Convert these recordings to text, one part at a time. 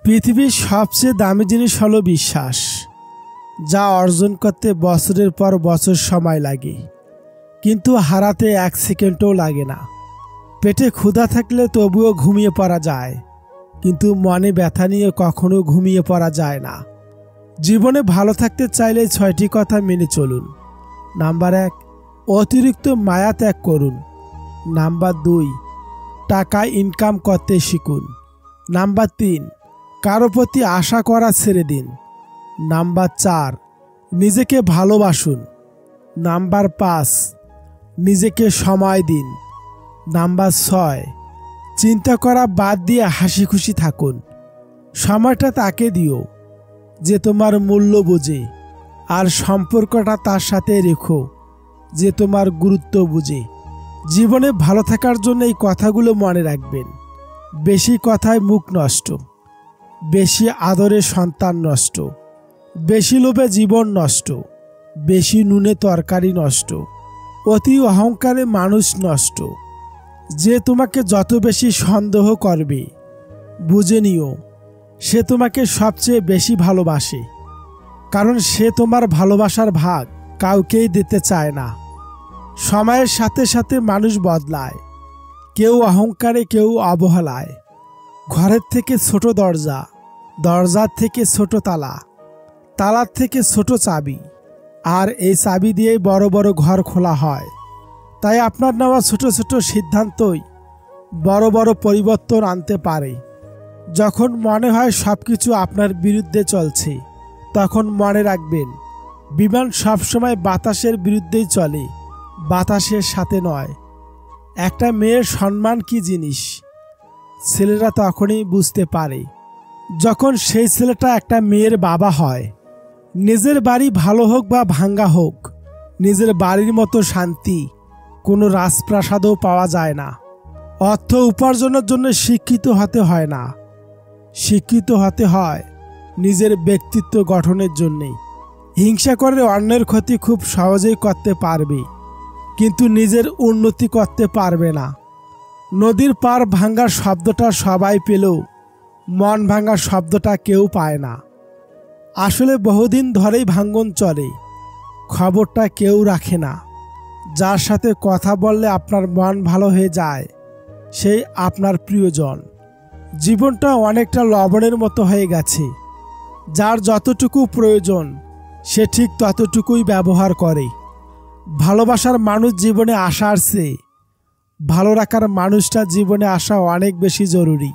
পৃথিবীর সবচেয়ে দামি জিনিস হলো বিশ্বাস, যা অর্জন করতে বছরের পর বছর সময় লাগে, কিন্তু হারাতে 1 সেকেন্ডও লাগে না। পেটে ক্ষুধা থাকলে তবুও ঘুমিয়ে পড়া যায়, কিন্তু মনে ব্যথা নিয়ে কখনো ঘুমিয়ে পড়া যায় না। জীবনে ভালো থাকতে চাইলে 6টি কথা মেনে চলুন। নাম্বার 1, অতিরিক্ত মায়া ত্যাগ করুন। নাম্বার 2, টাকা ইনকাম করতে শিখুন। নাম্বার 3, কারো প্রতি আশা করা ছেড়ে দিন। নাম্বার 4, নিজেকে ভালোবাসুন। নাম্বার 5, নিজেকে সময় দিন। নাম্বার 6, চিন্তা করা বাদ দিয়ে হাসি খুশি থাকুন। সময়টা তাকে দিও যে তোমার মূল্য বোঝে, আর সম্পর্কটা তার সাথে রেখো যে তোমার গুরুত্ব বুঝে। জীবনে ভালো থাকার জন্য এই কথাগুলো মনে রাখবেন। বেশি কথায় মুখ নষ্ট, বেশি আদরে সন্তান নষ্ট, বেশি লোভে জীবন নষ্ট, বেশি নুনে তরকারি নষ্ট, অতি অহংকারে মানুষ নষ্ট। যে তোমাকে যত বেশি সন্দেহ করবে, বুঝে নিও সে তোমাকে সবচেয়ে বেশি ভালোবাসে, কারণ সে তোমার ভালোবাসার ভাগ কাউকেই দিতে চায় না। সময়ের সাথে সাথে মানুষ বদলায়, কেউ অহংকারে, কেউ অবহেলায়। ঘরের থেকে ছোট দরজা, দরজার থেকে ছোট তালা, তালার থেকে ছোট চাবি, আর এই চাবি দিয়েই বড় বড় ঘর খোলা হয়। তাই আপনার নেওয়া ছোট ছোট সিদ্ধান্তই বড় বড় পরিবর্তন আনতে পারে। যখন মনে হয় সব কিছু আপনার বিরুদ্ধে চলছে, তখন মনে রাখবেন বিমান সবসময় বাতাসের বিরুদ্ধেই চলে, বাতাসের সাথে নয়। একটা মেয়ের সম্মান কি জিনিস ছেলেরা তখনই বুঝতে পারে যখন সেই ছেলেটা একটা মেয়ের বাবা হয়। নিজের বাড়ি ভালো হোক বা ভাঙ্গা হোক, নিজের বাড়ির মতো শান্তি কোনো রাজপ্রাসাদও পাওয়া যায় না। অর্থ উপার্জনের জন্য শিক্ষিত হতে হয় না, শিক্ষিত হতে হয় নিজের ব্যক্তিত্ব গঠনের জন্যে। হিংসা করে অন্যের ক্ষতি খুব সহজেই করতে পারবে, কিন্তু নিজের উন্নতি করতে পারবে না। নদীর পার ভাঙ্গার শব্দটা সবাই পেলেও মন ভাঙ্গার শব্দটা কেউ পায় না। আসলে বহুদিন ধরেই ভাঙ্গন চলে, খবরটা কেউ রাখে না। যার সাথে কথা বললে আপনার মন ভালো হয়ে যায়, সেই আপনার প্রিয়জন। জীবনটা অনেকটা লবণের মতো হয়ে গেছে, যার যতটুকু প্রয়োজন সে ঠিক ততটুকুই ব্যবহার করে। ভালোবাসার মানুষ জীবনে আসার চেয়ে ভালো রাখার মানুষটা জীবনে আসা অনেক বেশি জরুরি।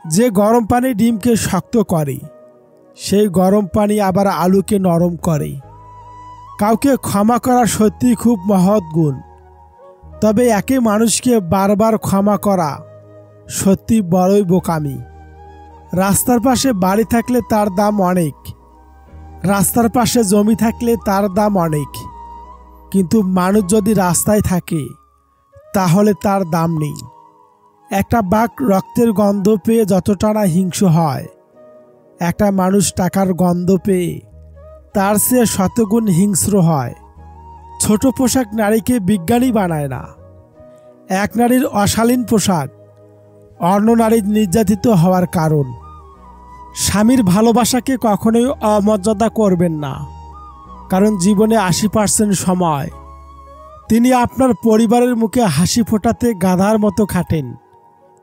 যে গরম পানি ডিমকে শক্ত করে, সেই গরম পানি আবার আলুকে নরম করে। কাউকে ক্ষমা করা সত্যি খুব মহৎ গুণ, তবে একই মানুষকে বারবার ক্ষমা করা সত্যি বড়ই বোকামি। রাস্তার পাশে বাড়ি থাকলে তার দাম অনেক, রাস্তার পাশে জমি থাকলে তার দাম অনেক, কিন্তু মানুষ যদি রাস্তায় থাকে তাহলে তার দাম নেই। একটা বাঘ রক্তের গন্ধ পেয়ে যতটা না হিংস্র হয়, একটা মানুষ টাকার গন্ধ পেয়ে তার চেয়ে শতগুণ হিংস্র হয়। ছোট পোশাক নারীকে বিজ্ঞানী বানায় না। এক নারীর অশালীন পোশাক অন্য নারীর নির্যাতিত হওয়ার কারণ। স্বামীর ভালোবাসাকে কখনোই অমর্যাদা করবেন না, কারণ জীবনে 80% সময় তিনি আপনার পরিবারের মুখে হাসি ফোটাতে গাধার মতো খাটেন।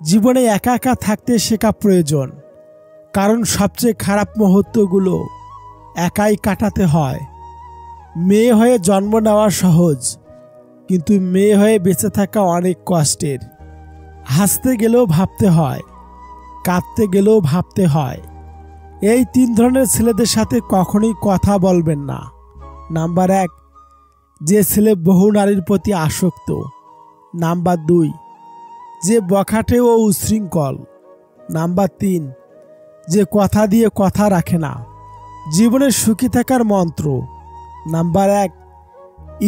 জীবনে একা একা থাকতে শেখা প্রয়োজন, কারণ সবচেয়ে খারাপ মুহূর্তগুলো একাই কাটাতে হয়। মেয়ে হয়ে জন্ম নেওয়া সহজ, কিন্তু মেয়ে হয়ে বেঁচে থাকা অনেক কষ্টের। হাসতে গেলেও ভাবতে হয়, কাঁদতে গেলেও ভাবতে হয়। এই 3 ধরনের ছেলেদের সাথে কখনোই কথা বলবেন না। নাম্বার 1, যে ছেলে বহু নারীর প্রতি আসক্ত। নাম্বার 2, যে বখাটে ও উচ্ছৃঙ্খল। নাম্বার 3, যে কথা দিয়ে কথা রাখে না। জীবনে সুখী থাকার মন্ত্র। নাম্বার 1,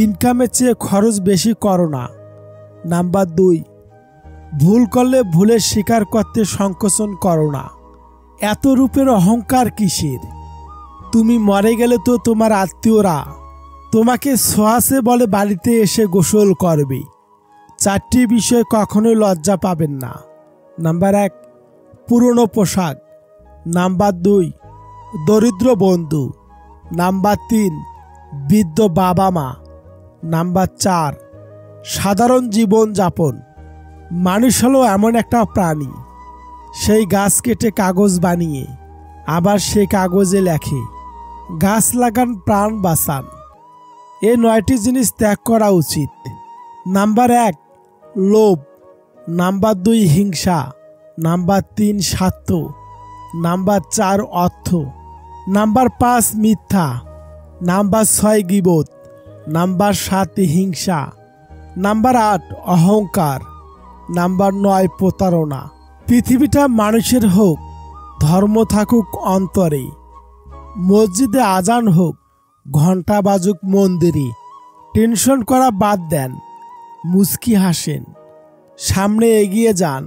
ইনকামের চেয়ে খরচ বেশি করো না। নাম্বার 2, ভুল করলে ভুলের স্বীকার করতে সংকোচন করো না। এত রূপের অহংকার কিসের? তুমি মরে গেলে তো তোমার আত্মীয়রা তোমাকে সোয়াসে বলে বাড়িতে এসে গোসল করবে। 4টি বিষয়ে কখনোই লজ্জা পাবেন না। নাম্বার 1, পুরনো পোশাক নাম্বার 2, দরিদ্র বন্ধু। নাম্বার 3, বৃদ্ধ বাবা মা। নাম্বার 4, সাধারণ জীবন যাপন। মানুষ হলো এমন একটা প্রাণী, সেই গাছ কেটে কাগজ বানিয়ে আবার সে কাগজে লেখে, গাছ লাগান প্রাণ বাঁচান। এই 9টি জিনিস ত্যাগ করা উচিত। নাম্বার 1, লোভ। নাম্বার 2, হিংসা। নাম্বার 3, স্বার্থ। নাম্বার 4, অর্থ। নাম্বার 5, মিথ্যা। নাম্বার 6, গীবত। নাম্বার 7, হিংসা। নাম্বার 8, অহংকার। নাম্বার 9, প্রতারণা। পৃথিবীটা মানুষের হোক, ধর্ম থাকুক অন্তরে, মসজিদে আজান হোক, ঘন্টা বাজুক মন্দিরে, টেনশন করা বাদ দেন, মুচকি হাসেন, সামনে এগিয়ে যান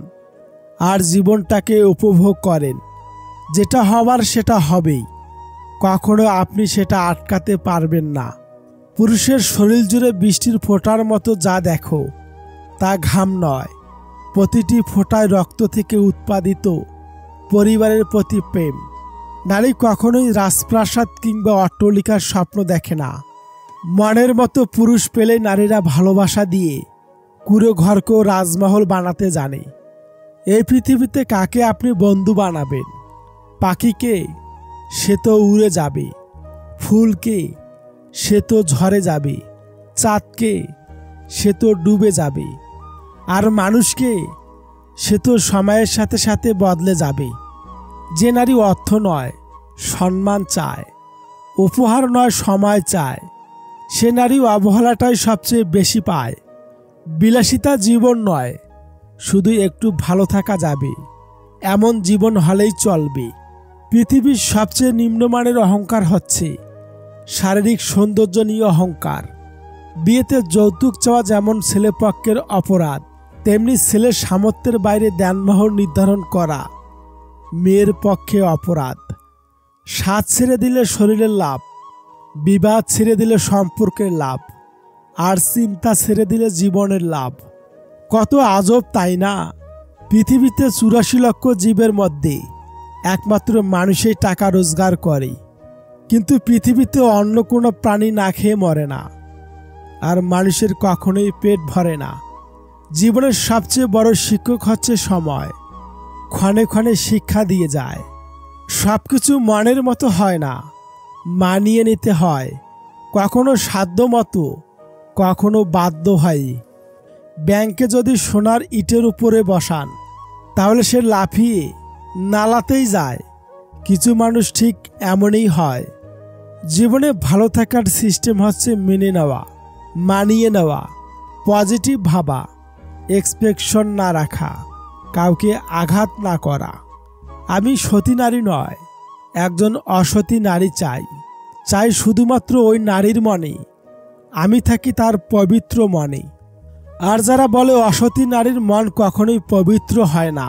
আর জীবনটাকে উপভোগ করেন। যেটা হবার সেটা হবেই, কখনো আপনি সেটা আটকাতে পারবেন না। পুরুষের শরীর জুড়ে বৃষ্টির ফোঁটার মতো যা দেখো তা ঘাম নয়, প্রতিটি ফোঁটায় রক্ত থেকে উৎপাদিত পরিবারের প্রতি প্রেম। নারী কখনোই রাজপ্রাসাদ কিংবা অট্টালিকার স্বপ্ন দেখে না। মনের মতো পুরুষ পেলে নারীরা ভালোবাসা দিয়ে কুঁড়ো ঘরকেও রাজমহল বানাতে জানে। এই পৃথিবীতে কাকে আপনি বন্ধু বানাবেন? পাখিকে? সে তো উড়ে যাবে। ফুলকে? সে তো ঝরে যাবে। চাঁদকে? সে তো ডুবে যাবে। আর মানুষকে? সে তো সময়ের সাথে সাথে বদলে যাবে। যে নারী অর্থ নয়, সম্মান চায়, উপহার নয়, সময় চায়, সে নারী অবহেলাটাই সবচেয়ে বেশি পায়। বিলাসিতা জীবন নয়, শুধু একটু ভালো থাকা যাবে এমন জীবন হলেই চলবে। পৃথিবীর সবচেয়ে নিম্নমানের অহংকার হচ্ছে শারীরিক সৌন্দর্য নিয়ে অহংকার। বিয়েতে যৌতুক চাওয়া যেমন ছেলেপক্ষের অপরাধ, তেমনি ছেলের সামর্থ্যের বাইরে দেনমোহর নির্ধারণ করা মেয়ের পক্ষে অপরাধ। স্বাদ ছেড়ে দিলে শরীরের লাভ, বিবাদ ছেড়ে দিলে সম্পর্কের লাভ, আর চিন্তা ছেড়ে দিলে জীবনের লাভ। কত আজব, তাই না? পৃথিবীতে 84 লক্ষ জীবের মধ্যে একমাত্র মানুষই টাকা রোজগার করে, কিন্তু পৃথিবীতে অন্য কোনো প্রাণী না খেয়ে মরে না, আর মানুষের কখনোই পেট ভরে না। জীবনের সবচেয়ে বড় শিক্ষক হচ্ছে সময়। ক্ষণে ক্ষণে শিক্ষা দিয়ে যায়। সব কিছু মনের মতো হয় না, মানিয়ে নিতে হয়। কখনো সাধ্য মতো, কখনো বাধ্য হয়। ব্যাংকে যদি সোনার ইটের উপরে বসান, তাহলে সে লাফিয়ে নালাতেই যায়। কিছু মানুষ ঠিক এমনই হয়। জীবনে ভালো থাকার সিস্টেম হচ্ছে মেনে নেওয়া, মানিয়ে নেওয়া, পজিটিভ ভাবা, এক্সপেকশন না রাখা, কাউকে আঘাত না করা। আমি সতী নারী নয়, একজন অসতী নারী চাই। চাই শুধুমাত্র ওই নারীর মনে আমি থাকি, তার পবিত্র মনে। আর যারা বলে অসতী নারীর মন কখনোই পবিত্র হয় না,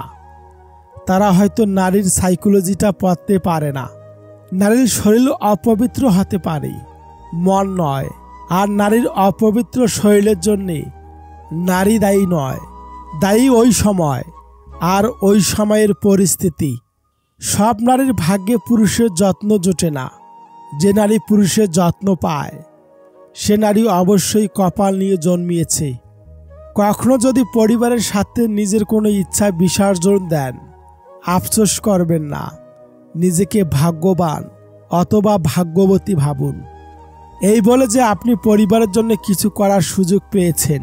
তারা হয়তো নারীর সাইকোলজিটা পড়তে পারে না। নারীর শরীর অপবিত্র হতে পারে, মন নয়। আর নারীর অপবিত্র শরীরের জন্যে নারী দায়ী নয়, দায়ী ওই সময় আর ওই সময়ের পরিস্থিতি। সব নারীর ভাগ্যে পুরুষের যত্ন জোটে না। যে নারী পুরুষের যত্ন পায়, সে নারী অবশ্যই কপাল নিয়ে জন্মিয়েছে। কখনো যদি পরিবারের সাথে নিজের কোনো ইচ্ছা বিসর্জন দেন, আফসোস করবেন না। নিজেকে ভাগ্যবান অথবা ভাগ্যবতী ভাবুন। এই বলে যে আপনি পরিবারের জন্য কিছু করার সুযোগ পেয়েছেন।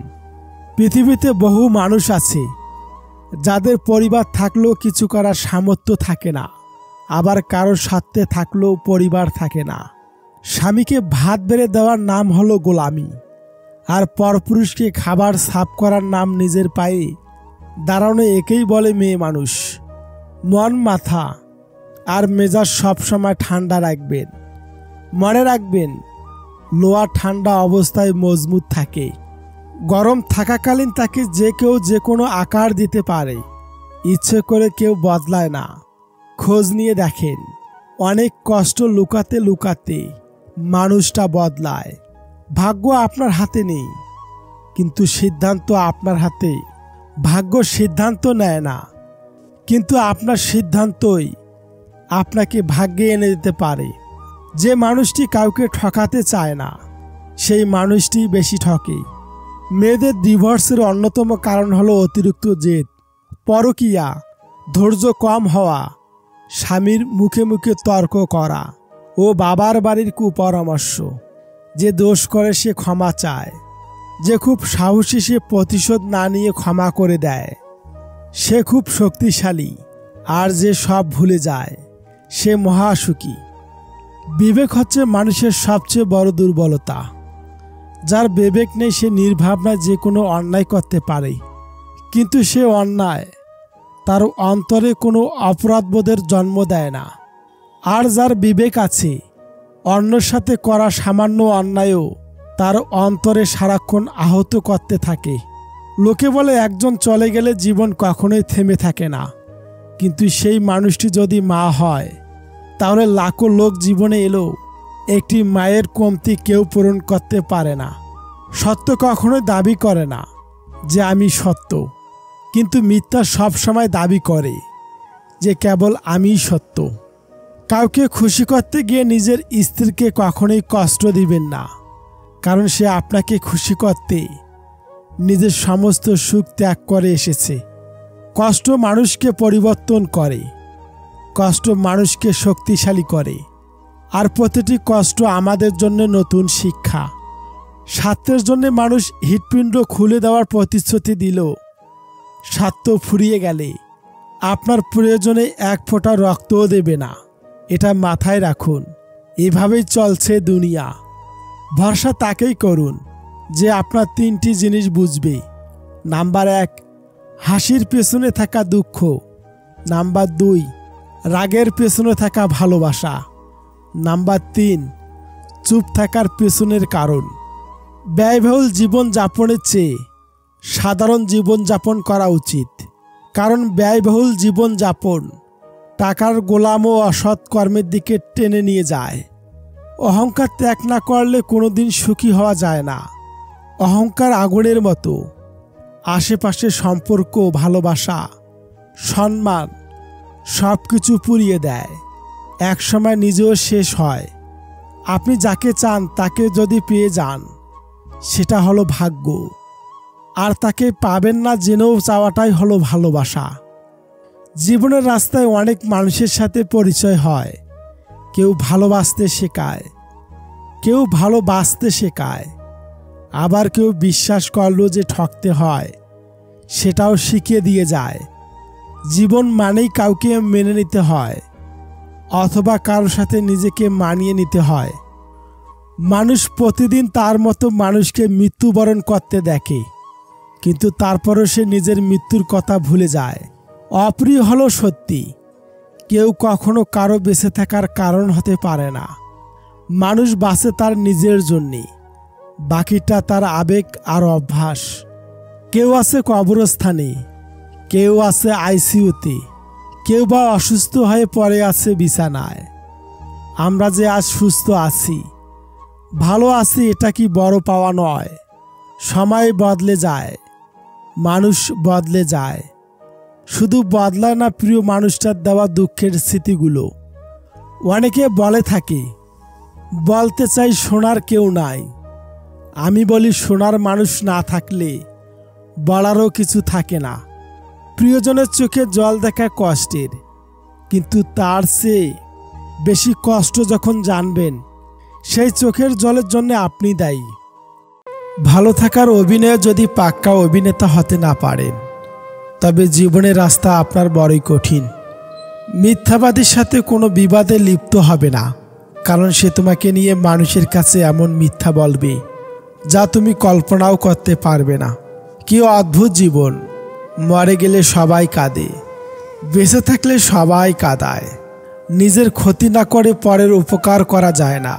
পৃথিবীতে বহু মানুষ আছে যাদের পরিবার থাকলেও কিছু করার সামর্থ্য থাকে না, আবার কারোর স্বার্থে থাকলেও পরিবার থাকে না। স্বামীকে ভাত বেড়ে দেওয়ার নাম হলো গোলামি, আর পরপুরুষকে খাবার সাফ করার নাম নিজের পায়ে দাঁড়ানো। একেই বলে মেয়ে মানুষ। মন, মাথা আর মেজাজ সবসময় ঠান্ডা রাখবেন। মনে রাখবেন, লোহা ঠান্ডা অবস্থায় মজবুত থাকে। গরম থাকাকালীন তাকে যে কেউ যে কোনো আকার দিতে পারে, ইচ্ছে করে কেউ বদলায় না। খোঁজ নিয়ে দেখেন, অনেক কষ্ট লুকাতে লুকাতে মানুষটা বদলায়। ভাগ্য আপনার হাতে নেই, কিন্তু সিদ্ধান্ত আপনার হাতে। ভাগ্য সিদ্ধান্ত নেয় না, কিন্তু আপনার সিদ্ধান্তই আপনাকে ভাগ্যে এনে দিতে পারে। যে মানুষটি কাউকে ঠকাতে চায় না, সেই মানুষটি বেশি ঠকে। মেয়েদের ডিভোর্সের অন্যতম কারণ হলো অতিরিক্ত জেদ, পরকীয়া, ধৈর্য কম হওয়া, স্বামীর মুখে মুখে তর্ক করা ও বাবার বাড়ির কুপরামর্শ। যে দোষ করে সে ক্ষমা চায়, যে খুব সাহসী সে প্রতিশোধ না নিয়ে ক্ষমা করে দেয়, সে খুব শক্তিশালী। আর যে সব ভুলে যায় সে মহাসুখী। বিবেক হচ্ছে মানুষের সবচেয়ে বড় দুর্বলতা। যার বিবেক নেই সে নির্ভাবনায় যে কোনো অন্যায় করতে পারে, কিন্তু সে অন্যায় তার অন্তরে কোনো অপরাধবোধের জন্ম দেয় না। আর যার বিবেক আছে, অন্যের সাথে করা সামান্য অন্যায়ও তার অন্তরে সারাক্ষণ আহত করতে থাকে। লোকে বলে একজন চলে গেলে জীবন কখনোই থেমে থাকে না, কিন্তু সেই মানুষটি যদি মা হয় তাহলে লাখো লোক জীবনে এলেও একটি মায়ের কমতি কেউ পূরণ করতে পারে না। সত্য কখনোই দাবি করে না যে আমি সত্য, কিন্তু মিথ্যা সবসময় দাবি করে যে কেবল আমিই সত্য। কাউকে খুশি করতে গিয়ে নিজের স্ত্রীকে কখনোই কষ্ট দিবেন না, কারণ সে আপনাকে খুশি করতে নিজের সমস্ত সুখ ত্যাগ করে এসেছে। কষ্ট মানুষকে পরিবর্তন করে, কষ্ট মানুষকে শক্তিশালী করে, আর প্রতিটি কষ্ট আমাদের জন্য নতুন শিক্ষা। স্বার্থের জন্য মানুষ হৃৎপিণ্ড খুলে দেওয়ার প্রতিশ্রুতি দিল, স্বার্থ ফুরিয়ে গেলে আপনার প্রয়োজনে এক ফোঁটা রক্তও দেবে না। এটা মাথায় রাখুন। এভাবেই চলছে দুনিয়া। ভরসা তাকেই করুন যে আপনার তিনটি জিনিস বুঝবে। নাম্বার 1, হাসির পেছনে থাকা দুঃখ। নাম্বার 2, রাগের পেছনে থাকা ভালোবাসা। নাম্বার 3, চুপ থাকার পেছনের কারণ। ব্যয়বহুল জীবনযাপনের চেয়ে সাধারণ জীবনযাপন করা উচিত, কারণ ব্যয়বহুল জীবনযাপন টাকার গোলাম ও অসৎ কর্মের দিকে টেনে নিয়ে যায়। অহংকার ত্যাগ না করলে কোনোদিন সুখী হওয়া যায় না। অহংকার আগুনের মতো, আশেপাশে সম্পর্ক, ভালোবাসা, সম্মান সব কিছু পুড়িয়ে দেয়। একসময় নিজেও শেষ হয়। আপনি যাকে চান তাকে যদি পেয়ে যান সেটা হলো ভাগ্য, আর তাকে পাবেন না জেনেও চাওয়াটাই হলো ভালোবাসা। জীবনের রাস্তায় অনেক মানুষের সাথে পরিচয় হয়। কেউ ভালোবাসতে শেখায়, কেউ ভালোবাসতে শেখায়, আবার কেউ বিশ্বাস করলো যে ঠকতে হয় সেটাও শিখিয়ে দিয়ে যায়। জীবন মানেই কাউকে মেনে নিতে হয় অথবা কারোর সাথে নিজেকে মানিয়ে নিতে হয়। মানুষ প্রতিদিন তার মতো মানুষকে মৃত্যুবরণ করতে দেখে, কিন্তু তারপরও সে নিজের মৃত্যুর কথা ভুলে যায়। অপ্রিয় হলো সত্যি, কেউ কখনো কারো বেঁচে থাকার কারণ হতে পারে না। মানুষ বাঁচে তার নিজের জন্যে, বাকিটা তার আবেগ আর অভ্যাস। কেউ আছে কবরস্থানে, কেউ আছে আইসিইউতে, কেউ বা অসুস্থ হয়ে পড়ে আছে বিছানায়। আমরা যে আজ সুস্থ আছি, ভালো আছি, এটা কি বড় পাওয়া নয়? সময় বদলে যায়, মানুষ বদলে যায়, শুধু বদলায় না প্রিয় মানুষটার দেওয়া দুঃখের স্মৃতিগুলো। অনেকে বলে থাকে, বলতে চাই শোনার কেউ নাই। আমি বলি, শোনার মানুষ না থাকলে বলারও কিছু থাকে না। প্রিয়জনের চোখে জল দেখা কষ্টের, কিন্তু তার চেয়ে বেশি কষ্ট যখন জানবেন সেই চোখের জলের জন্য আপনি দায়ী। ভালো থাকার অভিনয়ে যদি পাক্কা অভিনেতা হতে না পারেন তবে জীবনের রাস্তা আপনার বড়ই কঠিন। মিথ্যাবাদীর সাথে কোনো বিবাদে লিপ্ত হবে না, কারণ সে তোমাকে নিয়ে মানুষের কাছে এমন মিথ্যা বলবে যা তুমি কল্পনাও করতে পারবে না। কি অদ্ভুত জীবন! মরে গেলে সবাই কাঁদে, বেঁচে থাকলে সবাই কাঁদায়। নিজের ক্ষতি না করে পরের উপকার করা যায় না।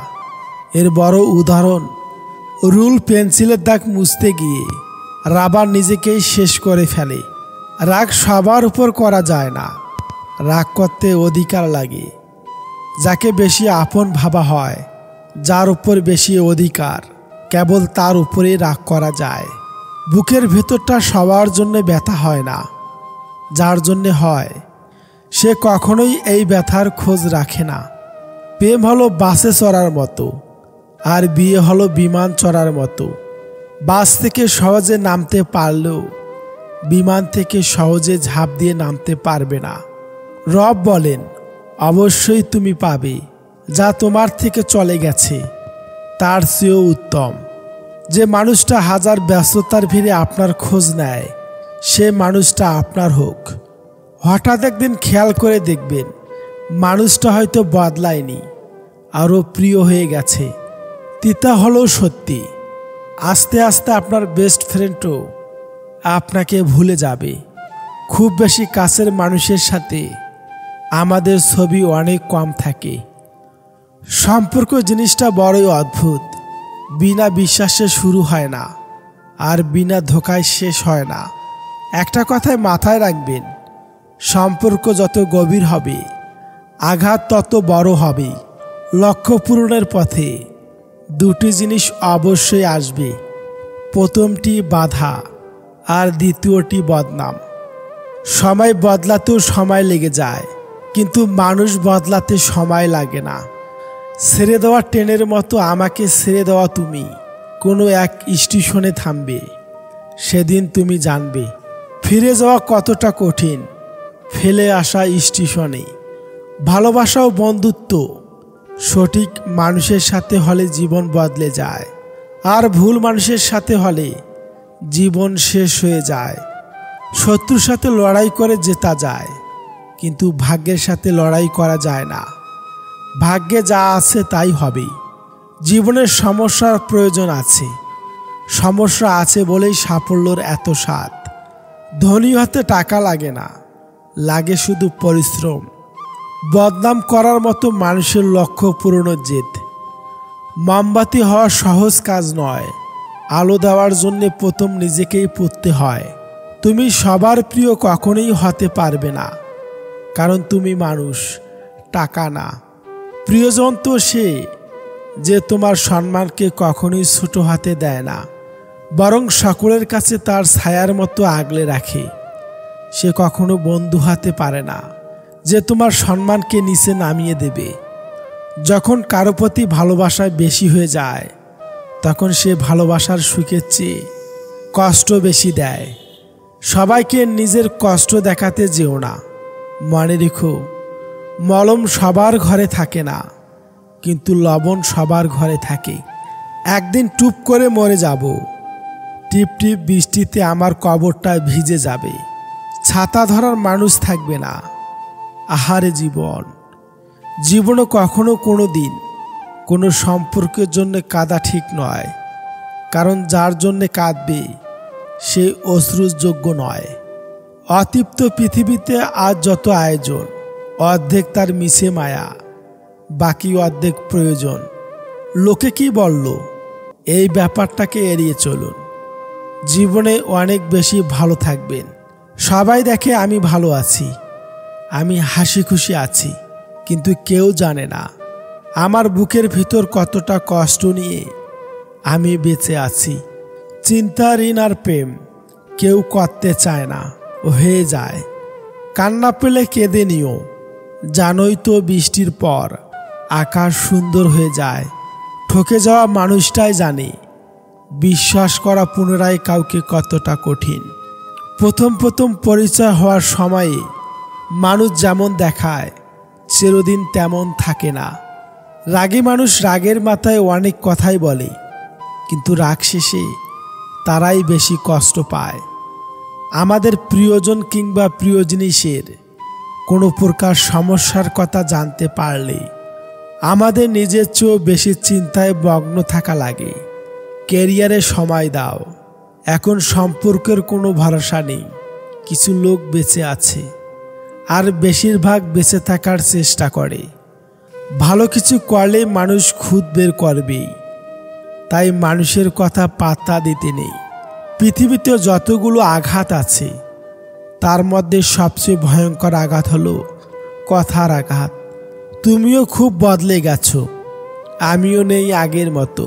এর বড় উদাহরণ, রুল পেন্সিলের দাগ মুছতে গিয়ে রাবার নিজেকেই শেষ করে ফেলে। রাগ সবার উপর করা যায় না, রাগ করতে অধিকার লাগে। যাকে বেশি আপন ভাবা হয়, যার উপর বেশি অধিকার, কেবল তার উপরেই রাগ করা যায়। বুকের ভেতরটা সবার জন্য ব্যথা হয় না, যার জন্যে হয় সে কখনোই এই ব্যথার খোঁজ রাখে না। প্রেম হলো বাসে চড়ার মতো, আর বিয়ে হলো বিমান চড়ার মতো। বাস থেকে সহজে নামতে পারলেও বিমান থেকে সহজে ঝাঁপ দিয়ে নামতে পারবে না। রব বলেন, অবশ্যই তুমি পাবে যা তোমার থেকে চলে গেছে তার চেয়েও উত্তম। যে মানুষটা হাজার ব্যস্ততার ভিড়ে আপনার খোঁজ নেয়, সে মানুষটা আপনার হোক। হঠাৎ একদিন খেয়াল করে দেখবেন মানুষটা হয়তো বদলায়নি, আরও প্রিয় হয়ে গেছে। তিতা হলেও সত্যি, আস্তে আস্তে আপনার বেস্ট ফ্রেন্ডও আপনাকে ভুলে যাবে। খুব বেশি কাছের মানুষের সাথে আমাদের ছবি অনেক কম থাকে। সম্পর্ক জিনিসটা বড়ই অদ্ভুত। বিনা বিশ্বাসে শুরু হয় না, আর বিনা ধোকায় শেষ হয় না। একটা কথায় মাথায় রাখবেন, সম্পর্ক যত গভীর হবে, আঘাত তত বড় হবে। লক্ষ্য পূরণের পথে দুটি জিনিস অবশ্যই আসবে। প্রথমটি বাধা, আর দ্বিতীয়টি বদনাম। সময় বদলাতেও সময় লেগে যায়, কিন্তু মানুষ বদলাতে সময় লাগে না। ছেড়ে দেওয়া ট্রেনের মতো আমাকে ছেড়ে দেওয়া তুমি কোনো এক স্টেশনে থামবে। সেদিন তুমি জানবে ফিরে যাওয়া কতটা কঠিন, ফেলে আসা স্টেশনে। ভালোবাসা ও বন্ধুত্ব সঠিক মানুষের সাথে হলে জীবন বদলে যায়, আর ভুল মানুষের সাথে হলে জীবন শেষ হয়ে যায়। শত্রুর সাথে লড়াই করে জেতা যায়, কিন্তু ভাগ্যের সাথে লড়াই করা যায় না। ভাগ্যে যা আছে তাই হবে। জীবনের সমস্যার প্রয়োজন আছে, সমস্যা আছে বলেই সাফল্যর এত স্বাদ। ধনী হতে টাকা লাগে না, লাগে শুধু পরিশ্রম। বদনাম করার মতো মানুষের লক্ষ্য পূরণের জেদ। মোমবাতি হওয়া সহজ কাজ নয়, আলো দেওয়ার জন্য প্রথম নিজেকেই পুড়তে হয়। তুমি সবার প্রিয় কখনোই হতে পারবে না, কারণ তুমি মানুষ, টাকা না। প্রিয়জন তো সে যে তোমার সম্মানকে কখনোই ছোট হাতে দেয় না, বরং সকলের কাছে তার ছায়ার মতো আগলে রাখে। সে কখনো বন্ধু হতে পারে না যে তোমার সম্মানকে নিচে নামিয়ে দেবে। যখন কারো প্রতি ভালোবাসা বেশি হয়ে যায়, তখন সে ভালোবাসার সুখের চেয়ে কষ্ট বেশি দেয়। সবাইকে নিজের কষ্ট দেখাতে যেও না। মনে রেখো, মলম সবার ঘরে থাকে না, কিন্তু লবণ সবার ঘরে থাকে। একদিন টুপ করে মরে যাব, টিপ টিপ বৃষ্টিতে আমার কবরটা ভিজে যাবে। ছাতা ধরার মানুষ থাকবে না। আহারে জীবন, জীবনে কখনো কোনো দিন কোনো সম্পর্কের জন্য কাঁদা ঠিক নয়, কারণ যার জন্যে কাঁদবে সে অশ্রুর যোগ্য নয়। অতৃপ্ত পৃথিবীতে আজ যত আয়োজন, অর্ধেক তার মিছে মায়া, বাকি অর্ধেক প্রয়োজন। লোকে কি বলল, এই ব্যাপারটাকে এড়িয়ে চলুন। জীবনে অনেক বেশি ভালো থাকবেন। সবাই দেখে আমি ভালো আছি, আমি হাসি খুশি আছি, কিন্তু কেউ জানে না আমার বুকের ভিতর কতটা কষ্ট নিয়ে আমি বেঁচে আছি। চিন্তা, ঋণ আর প্রেম কেউ করতে চায় না, হয়ে যায়। কান্না পেলে কেঁদে নিও, জানোই তো বৃষ্টির পর আকাশ সুন্দর হয়ে যায়। ঠকে যাওয়া মানুষটাই জানে বিশ্বাস করা পুনরায় কাউকে কতটা কঠিন। প্রথম প্রথম পরিচয় হওয়ার সময়ে মানুষ যেমন দেখায় চিরদিন তেমন থাকে না। রাগী মানুষ রাগের মাথায় অনেক কথাই বলে, কিন্তু রাগ শেষে তারাই বেশি কষ্ট পায়। আমাদের প্রিয়জন কিংবা প্রিয় জিনিসের কোনো প্রকার সমস্যার কথা জানতে পারলে আমাদের নিজের চেয়েও বেশি চিন্তায় মগ্ন থাকা লাগে। ক্যারিয়ারে সময় দাও, এখন সম্পর্কের কোনো ভরসা নেই। কিছু লোক বেঁচে আছে, আর বেশিরভাগ বেঁচে থাকার চেষ্টা করে। ভালো কিছু করলে মানুষ খুদ বের করবেই, তাই মানুষের কথা পাত্তা দিতে নেই। পৃথিবীতে যতগুলো আঘাত আছে, তার মধ্যে সবচেয়ে ভয়ঙ্কর আঘাত হলো কথার আঘাত। তুমিও খুব বদলে গেছো, আমিও নেই আগের মতো।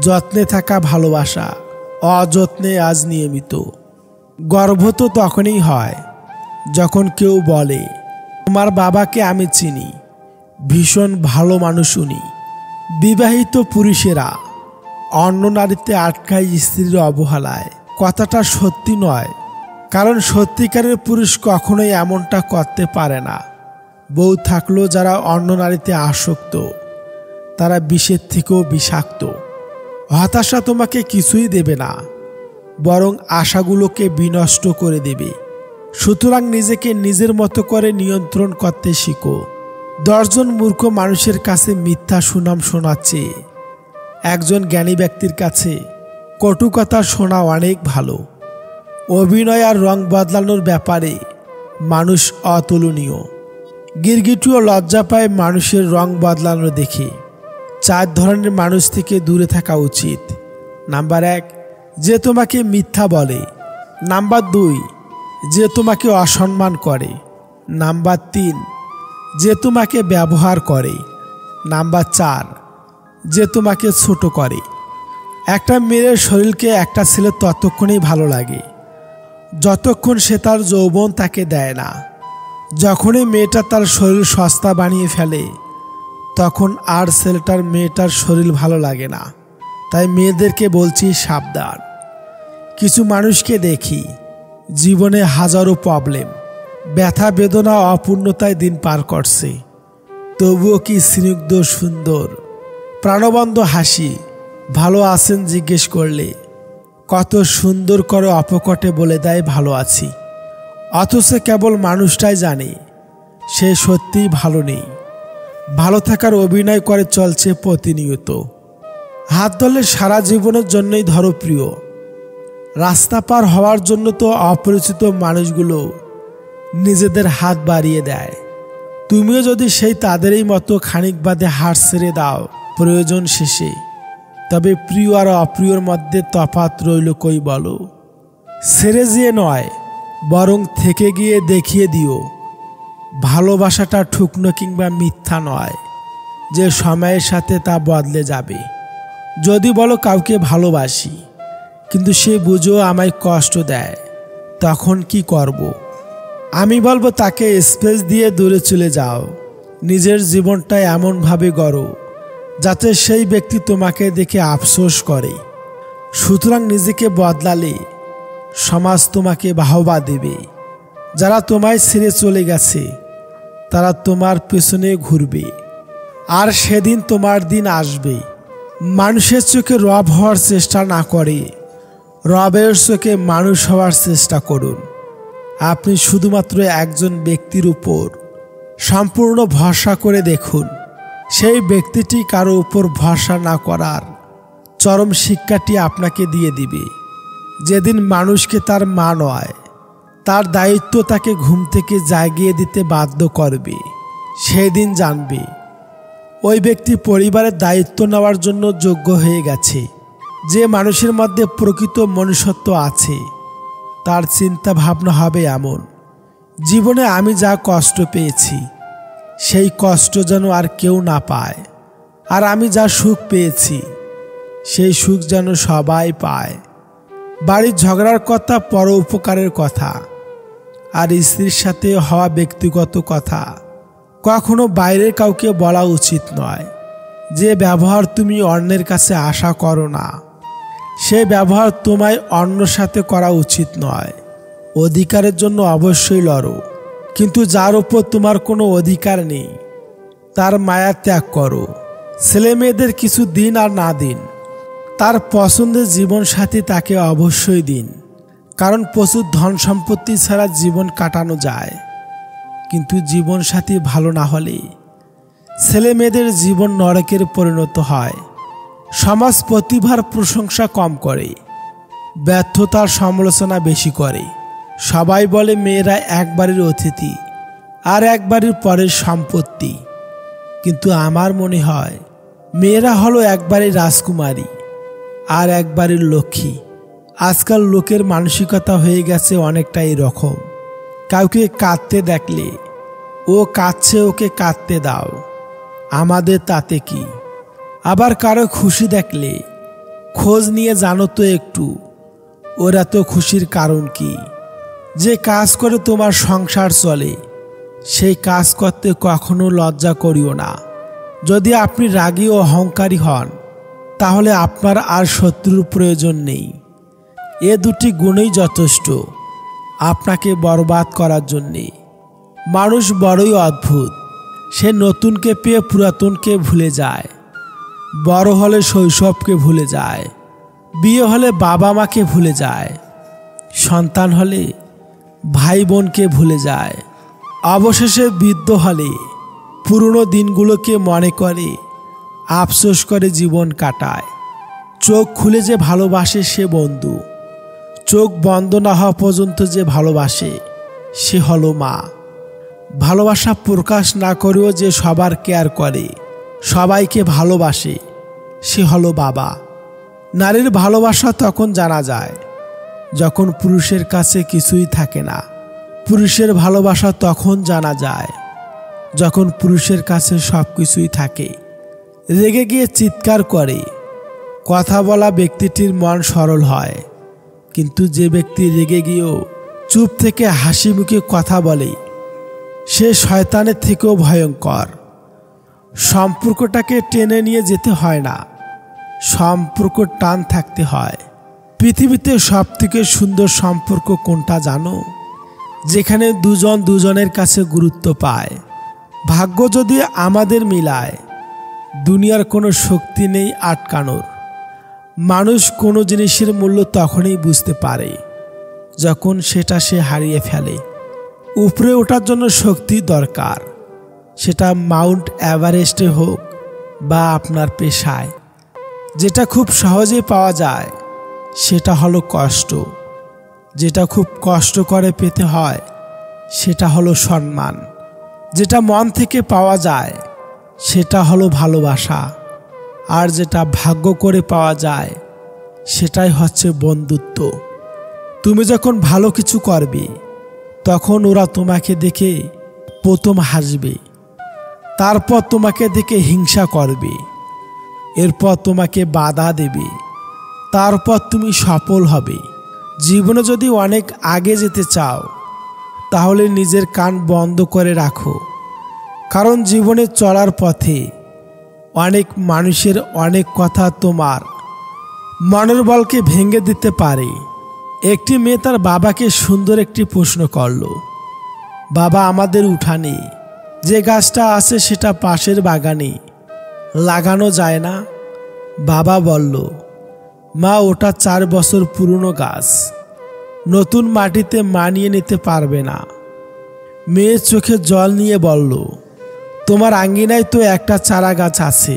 যত্নে থাকা ভালোবাসা, অযত্নে আজ নিয়মিত। গর্ব তো তখনই হয় যখন কেউ বলে তোমার বাবাকে আমি চিনি, ভীষণ ভালো মানুষ উনি। বিবাহিত পুরুষেরা অন্য নারীতে আটকায় স্ত্রীর অবহেলায়। কথাটা সত্যি নয়, কারণ সত্যিকারের পুরুষ কখনোই এমনটা করতে পারে না। বউ থাকলেও যারা অন্য নারীতে আসক্ত তারা বিষের থেকেও বিষাক্ত। হতাশা তোমাকে কিছুই দেবে না, বরং আশাগুলোকে বিনষ্ট করে দেবে। সুতরাং নিজেকে নিজের মতো করে নিয়ন্ত্রণ করতে শিখো। 10 জন মূর্খ মানুষের কাছে মিথ্যা সুনাম শোনাচ্ছে একজন জ্ঞানী ব্যক্তির কাছে কটু কথা শোনা অনেক ভালো। অভিনয় আর রং বদলানোর ব্যাপারে মানুষ অতুলনীয়। গিরগিটিও লজ্জা পায় মানুষের রং বদলানো দেখে। 4 ধরনের মানুষ থেকে দূরে থাকা উচিত। নাম্বার 1, যে তোমাকে মিথ্যা বলে। নাম্বার 2, যে তোমাকে অসম্মান করে। নাম্বার 3, যে তোমাকে ব্যবহার করে। নাম্বার 4, যে তোমাকে ছোট করে। একটা মেয়ের শরীরকে একটা ছেলে ততক্ষণই ভালো লাগে যতক্ষণ সে তার যৌবন তাকে দেয় না। যখনই মেয়েটা তার শরীর সস্তা বানিয়ে ফেলে তখন আর ছেলেটার মেয়েটার শরীর ভালো লাগে না। তাই মেয়েদেরকে বলছি সাবধান। কিছু মানুষকে দেখি জীবনে হাজারো প্রবলেম, ব্যথা বেদনা অপূর্ণতায় দিন পার করছে, তবুও কি স্নিগ্ধ সুন্দর প্রাণবন্ত হাসি। ভালো আছেন জিজ্ঞেস করলে কত সুন্দর করে অপকটে বলে দেয় ভালো আছি, অথচ কেবল মানুষটাই জানে সে সত্যিই ভালো নেই। ভালো থাকার অভিনয় করে চলছে প্রতিনিয়ত। হাত ধরলে সারা জীবনের জন্যই ধরো প্রিয়। রাস্তা পার হওয়ার জন্য তো অপরিচিত মানুষগুলো নিজেদের হাত বাড়িয়ে দেয়। তুমিও যদি সেই তাদেরই মতো খানিক বাদে হাত ছেড়ে দাও প্রয়োজন শেষে, তবে প্রিয় আর অপ্রিয়র মধ্যে তফাৎ রইল কই বলো? ছেড়ে যেয়ে নয়, বরং থেকে গিয়ে দেখিয়ে দিও ভালোবাসাটা ঠুকনো কিংবা মিথ্যা নয়, যে সময়ের সাথে তা বদলে যাবে। যদি বলো কাউকে ভালোবাসি কিন্তু সে বুঝো আমায় কষ্ট দেয়, তখন কি করব? আমি বলবো তাকে স্পেস দিয়ে দূরে চলে যাও। নিজের জীবনটা এমনভাবে গড়ো যাতে সেই ব্যক্তি তোমাকে দেখে আফসোস করে। সুতরাং নিজেকে বদলালে সমাজ তোমাকে বাহবা দেবে। যারা তোমায় ছেড়ে চলে গেছে তারা তোমার পেছনে ঘুরবে, আর সেদিন তোমার দিন আসবে। মানুষের চোখে রব হওয়ার চেষ্টা না করে রবের চোখে মানুষ হওয়ার চেষ্টা করুন। আপনি শুধুমাত্র একজন ব্যক্তির উপর সম্পূর্ণ ভরসা করে দেখুন, সেই ব্যক্তিটি কারো উপর ভরসা না করার চরম শিক্ষাটি আপনাকে দিয়ে দিবে। যেদিন মানুষকে তার মা নয়, তার দায়িত্ব তাকে ঘুম থেকে জাগিয়ে দিতে বাধ্য করবে, সেদিন জানবে ওই ব্যক্তি পরিবারের দায়িত্ব নেওয়ার জন্য যোগ্য হয়ে গেছে। যে মানুষের মধ্যে প্রকৃত মনুষ্যত্ব আছে তার চিন্তা ভাবনা হবে এমন, জীবনে আমি যা কষ্ট পেয়েছি সেই কষ্ট যেন আর কেউ না পায়, আর আমি যা সুখ পেয়েছি সেই সুখ যেন সবাই পায়। বাড়ির ঝগড়ার কথা পর উপকারের কথা, আর স্ত্রীর সাথে হওয়া ব্যক্তিগত কথা কখনো বাইরের কাউকে বলা উচিত নয়। যে ব্যবহার তুমি অন্যের কাছে আশা করো না, সে ব্যবহার তোমায় অন্যর সাথে করা উচিত নয়। অধিকারের জন্য অবশ্যই লড়ো, কিন্তু যার উপর তোমার কোনো অধিকার নেই তার মায়া ত্যাগ করো। ছেলে মেয়েদের কিছু দিন আর না দিন, তার পছন্দের জীবনসাথী তাকে অবশ্যই দিন, কারণ প্রচুর ধন সম্পত্তি ছাড়া জীবন কাটানো যায়, কিন্তু জীবনসাথী ভালো না হলে ছেলে মেয়েদের জীবন নরকের পরিণত হয়। সমাজ প্রতিভার প্রশংসা কম করে, ব্যর্থতার সমালোচনা বেশি করে। সবাই বলে মেয়েরা একবারের অতিথি আর একবারের পরের সম্পত্তি, কিন্তু আমার মনে হয় মেয়েরা হলো একবারের রাজকুমারী আর একবারের লক্ষ্মী। আজকাল লোকের মানসিকতা হয়ে গেছে অনেকটা এরকম, কাউকে কাঁদতে দেখলে ও কাঁদছে ওকে কাঁদতে দাও, আমাদের তাতে কি। আবার কারো খুশি দেখলে খোঁজ নিয়ে জানো তো একটু ওরা তো খুশির কারণ কি। যে কাজ করে তোমার সংসার চলে সেই কাজ করতে কখনো লজ্জা করিও না। যদি আপনি রাগী ও অহংকারী হন, তাহলে আপনার আর শত্রুর প্রয়োজন নেই। এ দুটি গুণই যথেষ্ট আপনাকে বরবাদ করার জন্যে। মানুষ বড়ই অদ্ভুত, সে নতুনকে পেয়ে পুরাতনকে ভুলে যায়, বড় হলে শৈশবকে ভুলে যায়, বিয়ে হলে বাবা মাকে ভুলে যায়, সন্তান হলে ভাই বোনকে ভুলে যায়, অবশেষে বৃদ্ধ হলে পুরনো দিনগুলোকে মনে করে আফসোস করে জীবন কাটায়। চোখ খুলে যে ভালোবাসে সে বন্ধু, চোখ বন্ধ না হওয়া পর্যন্ত যে ভালোবাসে সে হলো মা। ভালোবাসা প্রকাশ না করেও যে সবার কেয়ার করে, সবাইকে ভালোবাসে সে হলো বাবা। নারীর ভালোবাসা তখন জানা যায় যখন পুরুষের কাছে কিছুই থাকে না। পুরুষের ভালোবাসা তখন জানা যায় যখন পুরুষের কাছে সব কিছুই থাকে। রেগে গিয়ে চিৎকার করে কথা বলা ব্যক্তিটির মন সরল হয়, কিন্তু যে ব্যক্তি রেগে গিয়েও চুপ থেকে হাসি মুখে কথা বলে সে শয়তানের থেকেও ভয়ঙ্কর। সম্পর্কটাকে টেনে নিয়ে যেতে হয় না, সম্পর্ক টান থাকতে হয়। পৃথিবীতে সবথেকে সুন্দর সম্পর্ক কোনটা জানো? যেখানে দুজন দুজনের কাছে গুরুত্ব পায়। ভাগ্য যদি আমাদের মিলায়, দুনিয়ার কোনো শক্তি নেই আটকানোর। মানুষ কোনো জিনিসের মূল্য তখনই বুঝতে পারে যখন সেটা সে হারিয়ে ফেলে। উপরে ওঠার জন্য শক্তি দরকার, সেটা মাউন্ট এভারেস্টে হোক বা আপনার পেশায়। যেটা খুব সহজে পাওয়া যায় সেটা হলো কষ্ট, যেটা খুব কষ্ট করে পেতে হয় সেটা হলো সম্মান, যেটা মন থেকে পাওয়া যায় সেটা হলো ভালোবাসা, আর যেটা ভাগ্য করে পাওয়া যায় সেটাই হচ্ছে বন্ধুত্ব। তুমি যখন ভালো কিছু করবে তখন ওরা তোমাকে দেখে প্রথম হাসবে, তারপর তোমাকে দেখে হিংসা করবে, এরপর তোমাকে বাধা দেবে, তারপর তুমি সফল হবে। জীবনে যদি অনেক আগে যেতে চাও তাহলে নিজের কান বন্ধ করে রাখো, কারণ জীবনে চলার পথে অনেক মানুষের অনেক কথা তোমার মনের বলকে ভেঙে দিতে পারে। একটি মেয়ে তার বাবাকে সুন্দর একটি প্রশ্ন করল, বাবা, আমাদের উঠানে যে গাছটা আছে সেটা পাশের বাগানে লাগানো যায় না? বাবা বলল, মা, ওটা 4 বছর পুরনো গাছ, নতুন মাটিতে মানিয়ে নিতে পারবে না। মেয়ের চোখে জল নিয়ে বলল, তোমার আঙ্গিনায় তো একটা চারা গাছ আছে,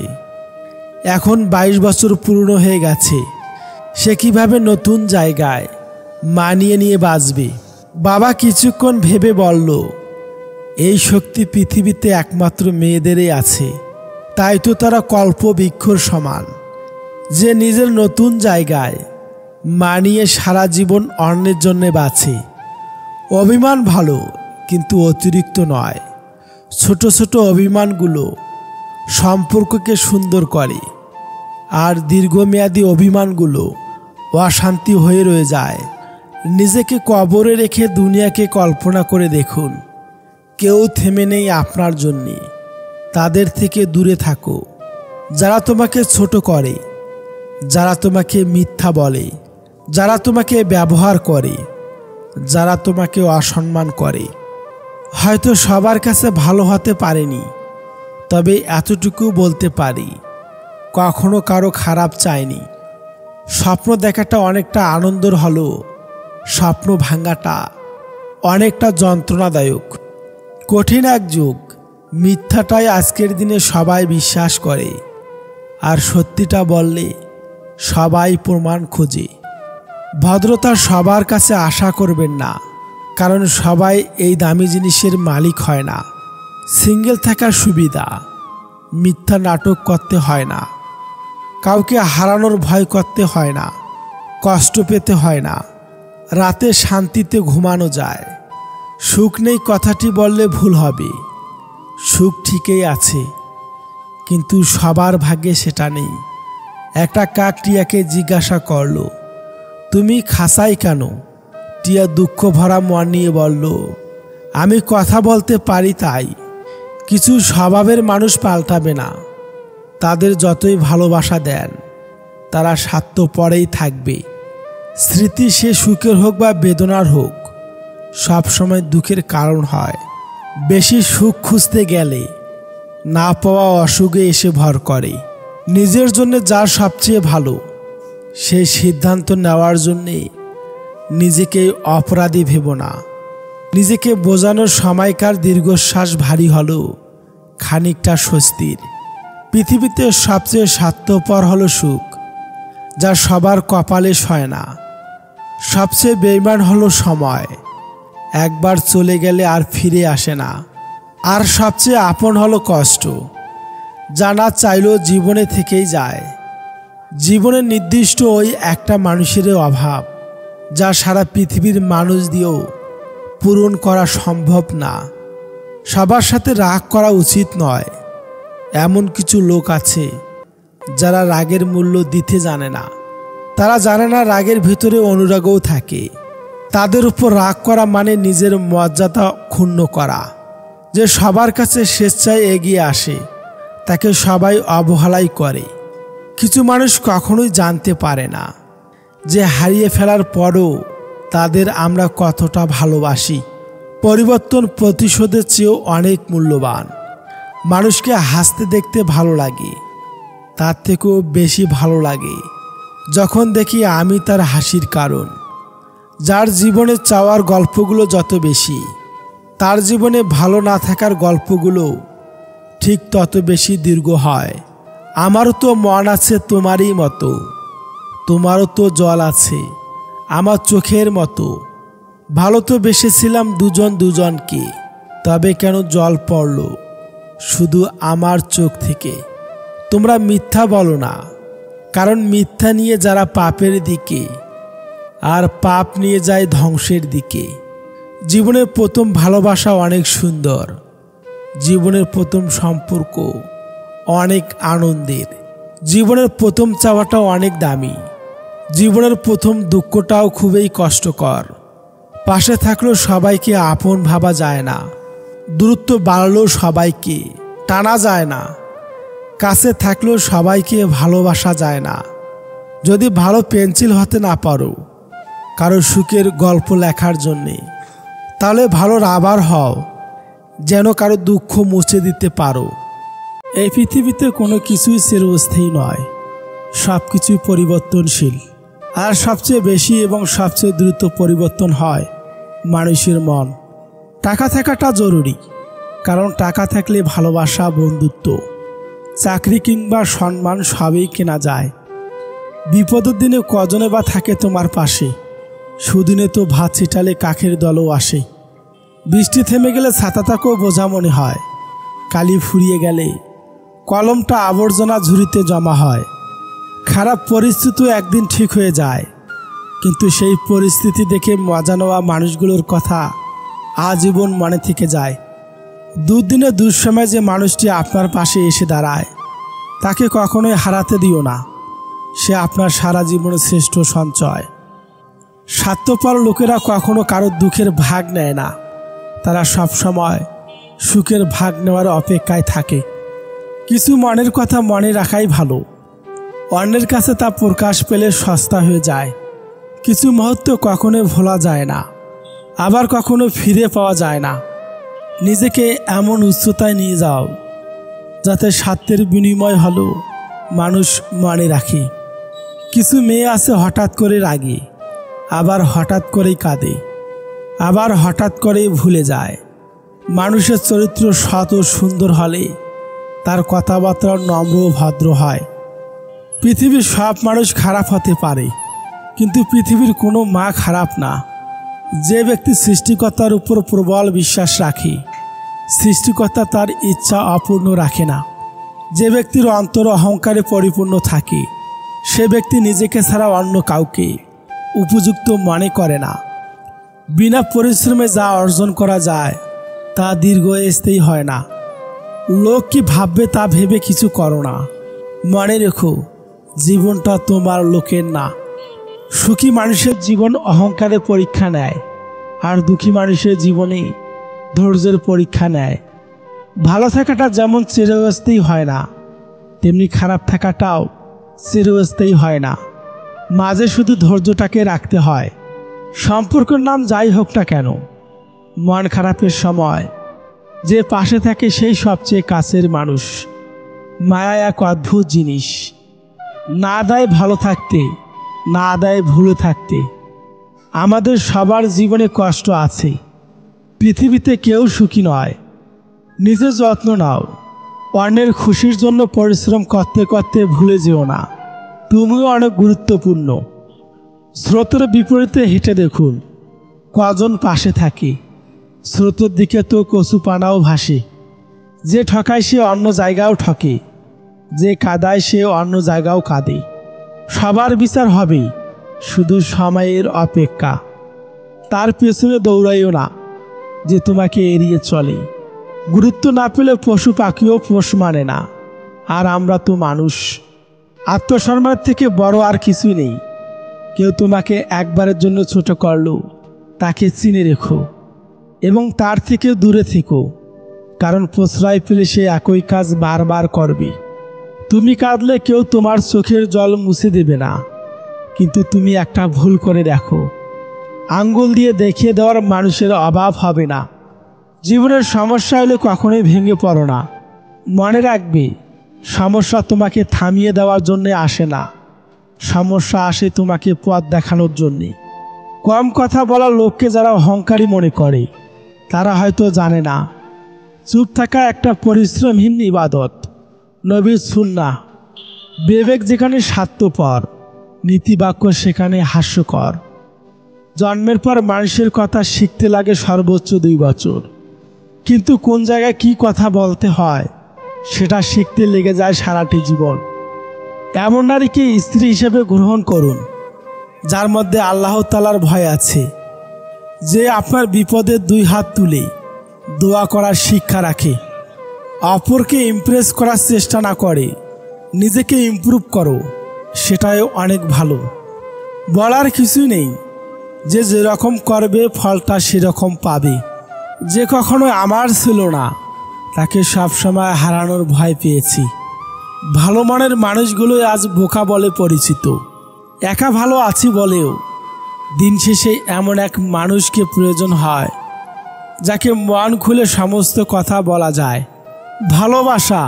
এখন 22 বছর পুরনো হয়ে গেছে, সে কিভাবে নতুন জায়গায় মানিয়ে নিয়ে বাঁচবে? বাবা কিছুক্ষণ ভেবে বলল, এই শক্তি পৃথিবীতে একমাত্র মেয়েদেরই আছে, তাই তো তারা কল্পবৃক্ষর সমান, যে নিজের নতুন জায়গায় মানিয়ে সারা জীবন অন্যের জন্য বাঁচে। অভিমান ভালো, কিন্তু অতিরিক্ত নয়। ছোট ছোট অভিমানগুলো সম্পর্ককে সুন্দর করে, আর দীর্ঘমেয়াদী অভিমানগুলো অশান্তি হয়ে রয়ে যায়। নিজেকে কবরে রেখে দুনিয়াকে কল্পনা করে দেখুন, কেউ থেমে নেই আপনার জন্যে। তাদের থেকে দূরে থাকো যারা তোমাকে ছোট করে, যারা তোমাকে মিথ্যা বলে, যারা তোমাকে ব্যবহার করে, যারা তোমাকে অসম্মান করে। হয়তো সবার কাছে ভালো হতে পারেনি, তবে এতটুকু বলতে পারি, কখনো কারো খারাপ চাইনি। স্বপ্ন দেখাটা অনেকটা আনন্দের হলেও স্বপ্ন ভাঙাটা অনেকটা যন্ত্রণাদায়ক। কঠিন এক যুগ। মিথ্যাটাই আজকের দিনে সবাই বিশ্বাস করে, আর সত্যিটা বললে সবাই প্রমাণ খোঁজে। ভদ্রতা সবার কাছে আশা করবেন না, কারণ সবাই এই দামি জিনিসের মালিক হয় না। সিঙ্গেল থাকার সুবিধা, মিথ্যা নাটক করতে হয় না, কাউকে হারানোর ভয় করতে হয় না, কষ্ট পেতে হয় না, রাতে শান্তিতে ঘুমানো যায়। সুখ নেই কথাটি বললে ভুল হবে, সুখ ঠিকই আছে, কিন্তু সবার ভাগ্যে সেটা নেই। একটা কাক টিয়াকে জিজ্ঞাসা করল, তুমি খাসাই কেন? টিয়া দুঃখ ভরা মন নিয়ে বলল, আমি কথা বলতে পারি তাই। কিছু স্বভাবের মানুষ পাল্টাবে না। তাদের যতই ভালোবাসা দেন, তারা স্বার্থপরেই থাকবে। স্মৃতি সে সুখের হোক বা বেদনার হোক, সবসময় দুঃখের কারণ হয়। বেশি সুখ খুঁজতে গেলে না পাওয়া অসুখে এসে ভর করে। নিজের জন্য যা সবচেয়ে ভালো, সেই সিদ্ধান্ত নেওয়ার জন্যে নিজেকে অপরাধী ভেবো না। নিজেকে বোঝানোর সময়কার দীর্ঘশ্বাস ভারী হলো খানিকটা স্বস্তির। পৃথিবীতে সবচেয়ে স্বার্থপর হলো সুখ, যা সবার কপালে সয় না। সবচেয়ে বেঈমান হলো সময়, একবার চলে গেলে আর ফিরে আসে না। আর সবচেয়ে আপন হলো কষ্ট, যা না চাইলেও জীবনে থেকেই যায়। জীবনে নির্দিষ্ট ওই একটা মানুষের অভাব, যা সারা পৃথিবীর মানুষ দিয়েও পূরণ করা সম্ভব না। সবার সাথে রাগ করা উচিত নয়। এমন কিছু লোক আছে যারা রাগের মূল্য দিতে জানে না। তারা জানে না রাগের ভিতরে অনুরাগও থাকে। তাদের উপর রাগ করা মানে নিজের মর্যাদা ক্ষুণ্ণ করা। যে সবার কাছে স্বেচ্ছায় এগিয়ে আসে, তাকে সবাই অবহেলাই করে। কিছু মানুষ কখনোই জানতে পারে না যে হারিয়ে ফেলার পরও তাদের আমরা কতটা ভালোবাসি। পরিবর্তন প্রতিশোধের চেয়েও অনেক মূল্যবান। মানুষকে হাসতে দেখতে ভালো লাগে, তার থেকেও বেশি ভালো লাগে যখন দেখি আমি তার হাসির কারণ। যার জীবনে চাওয়ার গল্পগুলো যত বেশি, তার জীবনে ভালো না থাকার গল্পগুলো ঠিক তত বেশি দীর্ঘ হয়। আমারও তো মন আছে তোমারই মতো, তোমারও তো জল আছে আমার চোখের মতো। ভালো তো বেসেছিলাম দুজন দুজনকে, তবে কেন জল পড়ল শুধু আমার চোখ থেকে? তোমরা মিথ্যা বলো না, কারণ মিথ্যা নিয়ে যারা পাপের দিকে, আর পাপ নিয়ে যায় ধ্বংসের দিকে। জীবনের প্রথম ভালোবাসা অনেক সুন্দর, জীবনের প্রথম সম্পর্ক অনেক আনন্দের, জীবনের প্রথম চাওয়াটাও অনেক দামি, জীবনের প্রথম দুঃখটাও খুবই কষ্টকর। পাশে থাকলেও সবাইকে আপন ভাবা যায় না, দূরত্ব বাড়লেও সবাইকে টানা যায় না, কাছে থাকলেও সবাইকে ভালোবাসা যায় না। যদি ভালো পেন্সিল হতে না পারো কারো সুখের গল্প লেখার জন্যে, তাহলে ভালো রাবার হও, যেন কারো দুঃখ মুছে দিতে পারো। এই পৃথিবীতে কোনো কিছুই চিরস্থায়ী নয়, সব কিছুই পরিবর্তনশীল। আর সবচেয়ে বেশি এবং সবচেয়ে দ্রুত পরিবর্তন হয় মানুষের মন। টাকা থাকাটা জরুরি, কারণ টাকা থাকলে ভালোবাসা, বন্ধুত্ব, চাকরি কিংবা সম্মান সবই কেনা যায়। বিপদের দিনে কজনে বা থাকে তোমার পাশে? সুদিনে তো ভাত ছিটালে কাকের দলও আসে। বৃষ্টি থেমে গেলে ছাতাটাকেও বোঝা মনে হয়। কালি ফুরিয়ে গেলে কলমটা আবর্জনা ঝুড়িতে জমা হয়। খারাপ পরিস্থিতিও একদিন ঠিক হয়ে যায়, কিন্তু সেই পরিস্থিতি দেখে মজা নেওয়া মানুষগুলোর কথা আজীবন মনে থেকে যায়। দুদিনে দুঃসময় যে মানুষটি আপনার পাশে এসে দাঁড়ায়, তাকে কখনোই হারাতে দিও না। সে আপনার সারা জীবনের শ্রেষ্ঠ সঞ্চয়। স্বার্থপর লোকেরা কখনো কারোর দুঃখের ভাগ নেয় না, তারা সবসময় সুখের ভাগ নেওয়ার অপেক্ষায় থাকে। কিছু মনের কথা মনে রাখাই ভালো, অন্যের কাছে তা প্রকাশ পেলে সস্তা হয়ে যায়। কিছু মুহূর্ত কখনো ভোলা যায় না, আবার কখনো ফিরে পাওয়া যায় না। নিজেকে এমন উচ্চতায় নিয়ে যাও যাতে স্বার্থের বিনিময় হলো মানুষ মনে রাখে। কিছু মেয়ে আছে হঠাৎ করে রাগে, আবার হঠাৎ করেই কাঁদে, আবার হঠাৎ করেই ভুলে যায়। মানুষের চরিত্র সৎ ও সুন্দর হলে তার কথাবার্তা নম্র ও ভদ্র হয়। পৃথিবীর সব মানুষ খারাপ হতে পারে, কিন্তু পৃথিবীর কোনো মা খারাপ না। যে ব্যক্তি সৃষ্টিকর্তার উপর প্রবল বিশ্বাস রাখে, সৃষ্টিকর্তা তার ইচ্ছা অপূর্ণ রাখে না। যে ব্যক্তির অন্তর অহংকারে পরিপূর্ণ থাকে, সে ব্যক্তি নিজেকে ছাড়া অন্য কাউকে উপযুক্ত মনে করে না। বিনা পরিশ্রমে যা অর্জন করা যায় তা দীর্ঘস্থায়ী হয় না। লোক কি ভাববে তা ভেবে কিছু করো না। মনে রেখো, জীবনটা তোমার, লোকের না। সুখী মানুষের জীবন অহংকারের পরীক্ষা নেয়, আর দুঃখী মানুষের জীবনে ধৈর্যের পরীক্ষা নেয়। ভালো থাকাটা যেমন চিরস্থায়ী হয় না, তেমনি খারাপ থাকাটাও চিরস্থায়ী হয় না। মাঝে শুধু ধৈর্যটাকে রাখতে হয়। সম্পর্কের নাম যাই হোক না কেন, মন খারাপের সময় যে পাশে থাকে সেই সবচেয়ে কাছের মানুষ। মায়া এক অদ্ভুত জিনিস, না দেয় ভালো থাকতে, না দেয় ভুলে থাকতে। আমাদের সবার জীবনে কষ্ট আছে, পৃথিবীতে কেউ সুখী নয়। নিজের যত্ন নাও, অন্যের খুশির জন্য পরিশ্রম করতে করতে ভুলে যেও না তুমিও অনেক গুরুত্বপূর্ণ। স্রোতের বিপরীতে হেঁটে দেখুন কজন পাশে থাকে। স্রোতের দিকে তো কচু পানাও ভাসে। যে ঠকায় সে অন্য জায়গাও ঠকে, যে কাঁদায় সে অন্য জায়গাও কাঁদে। সবার বিচার হবেই, শুধু সময়ের অপেক্ষা। তার পেছনে দৌড়াইও না যে তোমাকে এড়িয়ে চলে। গুরুত্ব না পেলে পশু পাখিও পোষ মানে না, আর আমরা তো মানুষ। আত্মসম্মান থেকে বড় আর কিছুই নেই। কেউ তোমাকে একবারের জন্য ছোট করলো, তাকে চিনে রেখো এবং তার থেকে দূরে থেকো, কারণ প্রশ্রয় পেলে সে একই কাজ বারবার করবে। তুমি কাঁদলে কেউ তোমার চোখের জল মুছে দেবে না, কিন্তু তুমি একটা ভুল করে দেখো, আঙ্গুল দিয়ে দেখিয়ে দেওয়ার মানুষের অভাব হবে না। জীবনের সমস্যা হলে কখনোই ভেঙে পড়ো না। মনে রাখবে, সমস্যা তোমাকে থামিয়ে দেওয়ার জন্যে আসে না, সমস্যা আসে তোমাকে পথ দেখানোর জন্যে। কম কথা বলা লোককে যারা অহংকারী মনে করে, তারা হয়তো জানে না চুপ থাকা একটা পরিশ্রমহীন ইবাদত। নবীর সুন্নাহ। বিবেক যেখানে স্বার্থপর, নীতিবাক্য সেখানে হাস্যকর। জন্মের পর মানুষের কথা শিখতে লাগে সর্বোচ্চ 2 বছর, কিন্তু কোন জায়গায় কি কথা বলতে হয় সেটা শিখতে লেগে যায় সারাটি জীবন। এমন নারীকে স্ত্রী হিসেবে গ্রহণ করুন যার মধ্যে আল্লাহ তাআলার ভয় আছে, যে আপনার বিপদে 2 হাত তুলে দোয়া করার শিক্ষা রাখে। অপরকে ইমপ্রেস করার চেষ্টা না করে নিজেকে ইমপ্রুভ করো, সেটাই অনেক ভালো। বলার কিছুই নেই, যে যেরকম করবে ফলটা সেরকম পাবে। যে কখনো আমার ছিল না, তাকে সবসময় হারানোর ভয় পেয়েছি। ভালো মনের মানুষগুলোই আজ বোকা বলে পরিচিত। একা ভালো আছি বলেও দিন শেষে এমন এক মানুষকে প্রয়োজন হয় যাকে মন খুলে সমস্ত কথা বলা যায়। ভালোবাসা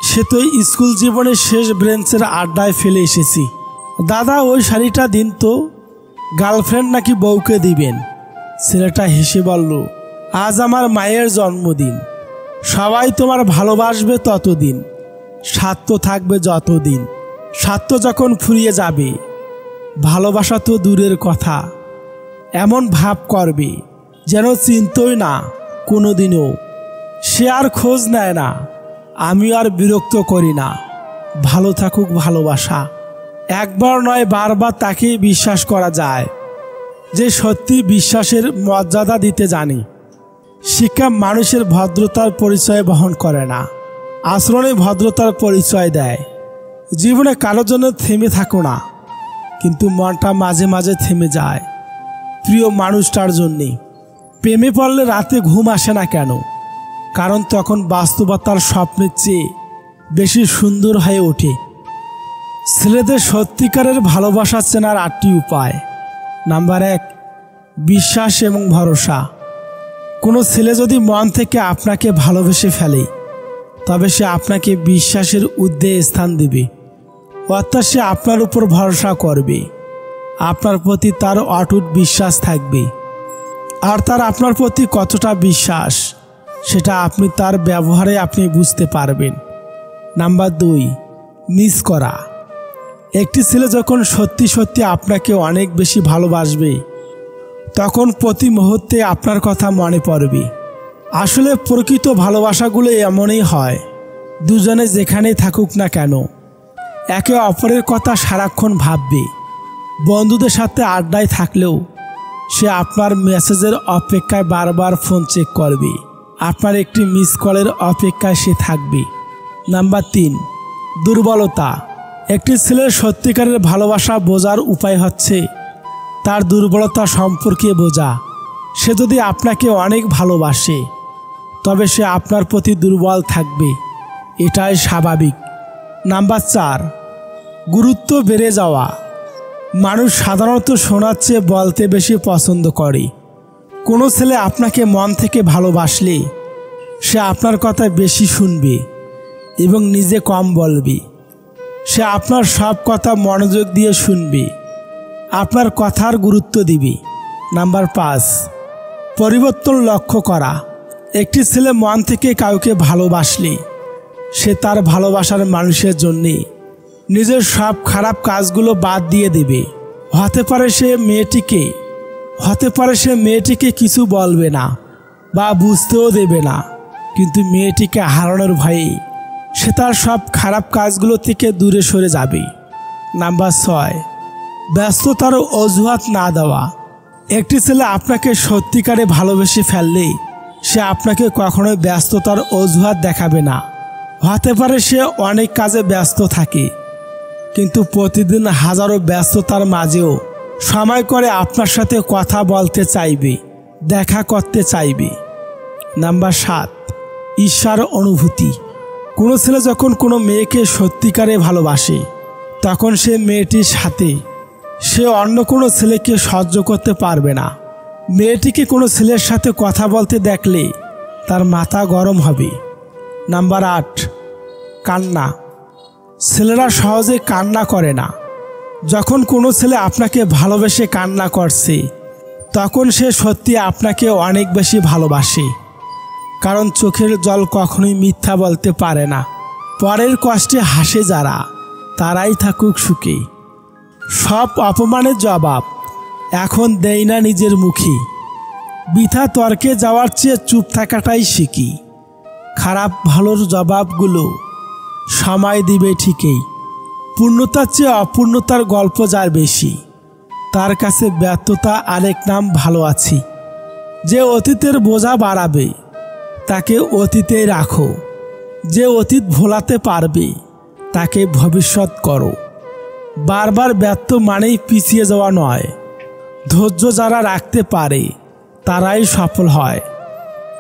সে তো স্কুল জীবনের শেষ ব্রেঞ্চের আড্ডায় ফেলে এসেছি। দাদা ওই শাড়িটা দিন তো, গার্লফ্রেন্ড নাকি বউকে দিবেন। ছেলেটা হেসে বলল, আজ আমার মায়ের জন্মদিন। সবাই তোমার ভালোবাসবে ততদিন, স্বার্থ থাকবে যতদিন। স্বার্থ যখন ফুরিয়ে যাবে, ভালোবাসা তো দূরের কথা। এমন ভাব করবে যেন চিনতই না কোনোদিনও। সে আর খোঁজ নেয় না, আমি আর বিরক্ত করি না। ভালো থাকুক ভালোবাসা। একবার নয় বারবার তাকেই বিশ্বাস করা যায় যে সত্যি বিশ্বাসের মর্যাদা দিতে জানি। শিক্ষা মানুষের ভদ্রতার পরিচয় বহন করে না, আচরণে ভদ্রতার পরিচয় দেয়। জীবনে কারোর জন্য থেমে থাকো না, কিন্তু মনটা মাঝে মাঝে থেমে যায় প্রিয় মানুষটার জন্যে। প্রেমে পড়লে রাতে ঘুম আসে না কেন? কারণ তখন বাস্তবতার স্বপ্নের চেয়ে বেশি সুন্দর হয়ে ওঠে। ছেলেদের সত্যিকারের ভালোবাসা চেনার 8টি উপায়। নাম্বার 1, বিশ্বাস এবং ভরসা। কোনো ছেলে যদি মন থেকে আপনাকে ভালোবেসে ফেলে, তবে সে আপনাকে বিশ্বাসের ঊর্ধ্বে স্থান দেবে। অর্থাৎ সে আপনার উপর ভরসা করবে, আপনার প্রতি তার অটুট বিশ্বাস থাকবে। আর তার আপনার প্রতি কতটা বিশ্বাস, সেটা আপনি তার ব্যবহারে আপনি বুঝতে পারবেন। নাম্বার 2, মিস করা। একটি ছেলে যখন সত্যি সত্যি আপনাকে অনেক বেশি ভালোবাসবে, তখন প্রতি মুহূর্তে আপনার কথা মনে পড়বে। আসলে প্রকৃত ভালোবাসাগুলো এমনই হয়, দুজনে যেখানেই থাকুক না কেন একে অপরের কথা সারাক্ষণ ভাববে। বন্ধুদের সাথে আড্ডায় থাকলেও সে আপনার মেসেজের অপেক্ষায় বারবার ফোন চেক করবে, আপনার একটি মিস কলের অপেক্ষায় সে থাকবে। নাম্বার 3, দুর্বলতা। একটি ছেলের সত্যিকারের ভালোবাসা বোঝার উপায় হচ্ছে তার দুর্বলতা সম্পর্কে বোঝা। সে যদি আপনাকে অনেক ভালোবাসে তবে সে আপনার প্রতি দুর্বল থাকবে, এটাই স্বাভাবিক। নাম্বার 4, গুরুত্ব বেড়ে যাওয়া। মানুষ সাধারণত শোনার চেয়ে বলতে বেশি পছন্দ করে। কোনো ছেলে আপনাকে মন থেকে ভালোবাসলে সে আপনার কথা বেশি শুনবে এবং নিজে কম বলবে। সে আপনার সব কথা মনোযোগ দিয়ে শুনবে, আপনার কথার গুরুত্ব দিবে। নাম্বার 5, পরিবর্তন লক্ষ্য করা। একটি ছেলে মন থেকে কাউকে ভালোবাসলে সে তার ভালোবাসার মানুষের জন্যে নিজের সব খারাপ কাজগুলো বাদ দিয়ে দেবে। হতে পারে সে মেয়েটিকে কিছু বলবে না বা বুঝতেও দেবে না, কিন্তু মেয়েটিকে হারানোর ভয়ে সে তার সব খারাপ কাজগুলো থেকে দূরে সরে যাবে। নাম্বার 6, ব্যস্ততার অজুহাত না দেওয়া। একটি ছেলে আপনাকে সত্যিকারে ভালোবেসে ফেললে সে আপনাকে কখনোই ব্যস্ততার অজুহাত দেখাবে না। হতে পারে সে অনেক কাজে ব্যস্ত থাকে, কিন্তু প্রতিদিন হাজারো ব্যস্ততার মাঝেও সময় করে আপনার সাথে কথা বলতে চাইবে, দেখা করতে চাইবে। নাম্বার 7, ঈর্ষার অনুভূতি। কোনো ছেলে যখন কোনো মেয়েকে সত্যিকারে ভালোবাসে তখন সে মেয়েটির সাথে সে অন্য কোনো ছেলেকে সহ্য করতে পারবে না। মেয়েটিকে কোনো ছেলের সাথে কথা বলতে দেখলে তার মাথা গরম হবে। নাম্বার 8, কান্না। ছেলেরা সহজে কান্না করে না। যখন কোনো ছেলে আপনাকে ভালোবেসে কান্না করছে তখন সে সত্যি আপনাকে অনেক বেশি ভালোবাসে, কারণ চোখের জল কখনোই মিথ্যা বলতে পারে না। পরের কষ্টে হাসে যারা, তারাই থাকুক সুখে। সব অপমানের জবাব এখন দেই না নিজের মুখে। বৃথা তর্কে যাওয়ার চেয়ে চুপ থাকাটাই শিখি। খারাপ ভালোর জবাবগুলো সময় দিবে ঠিকই। পূর্ণতার চেয়ে অপূর্ণতার গল্প যার বেশি, তার কাছে ব্যর্থতা আরেক নাম ভালো আছি। যে অতীতের বোঝা বাড়াবে তাকে অতীতেই রাখো, যে অতীত ভোলাতে পারবে তাকে ভবিষ্যৎ করো। বারবার ব্যর্থ মানেই পিছিয়ে যাওয়া নয়। ধৈর্য যারা রাখতে পারে তারাই সফল হয়।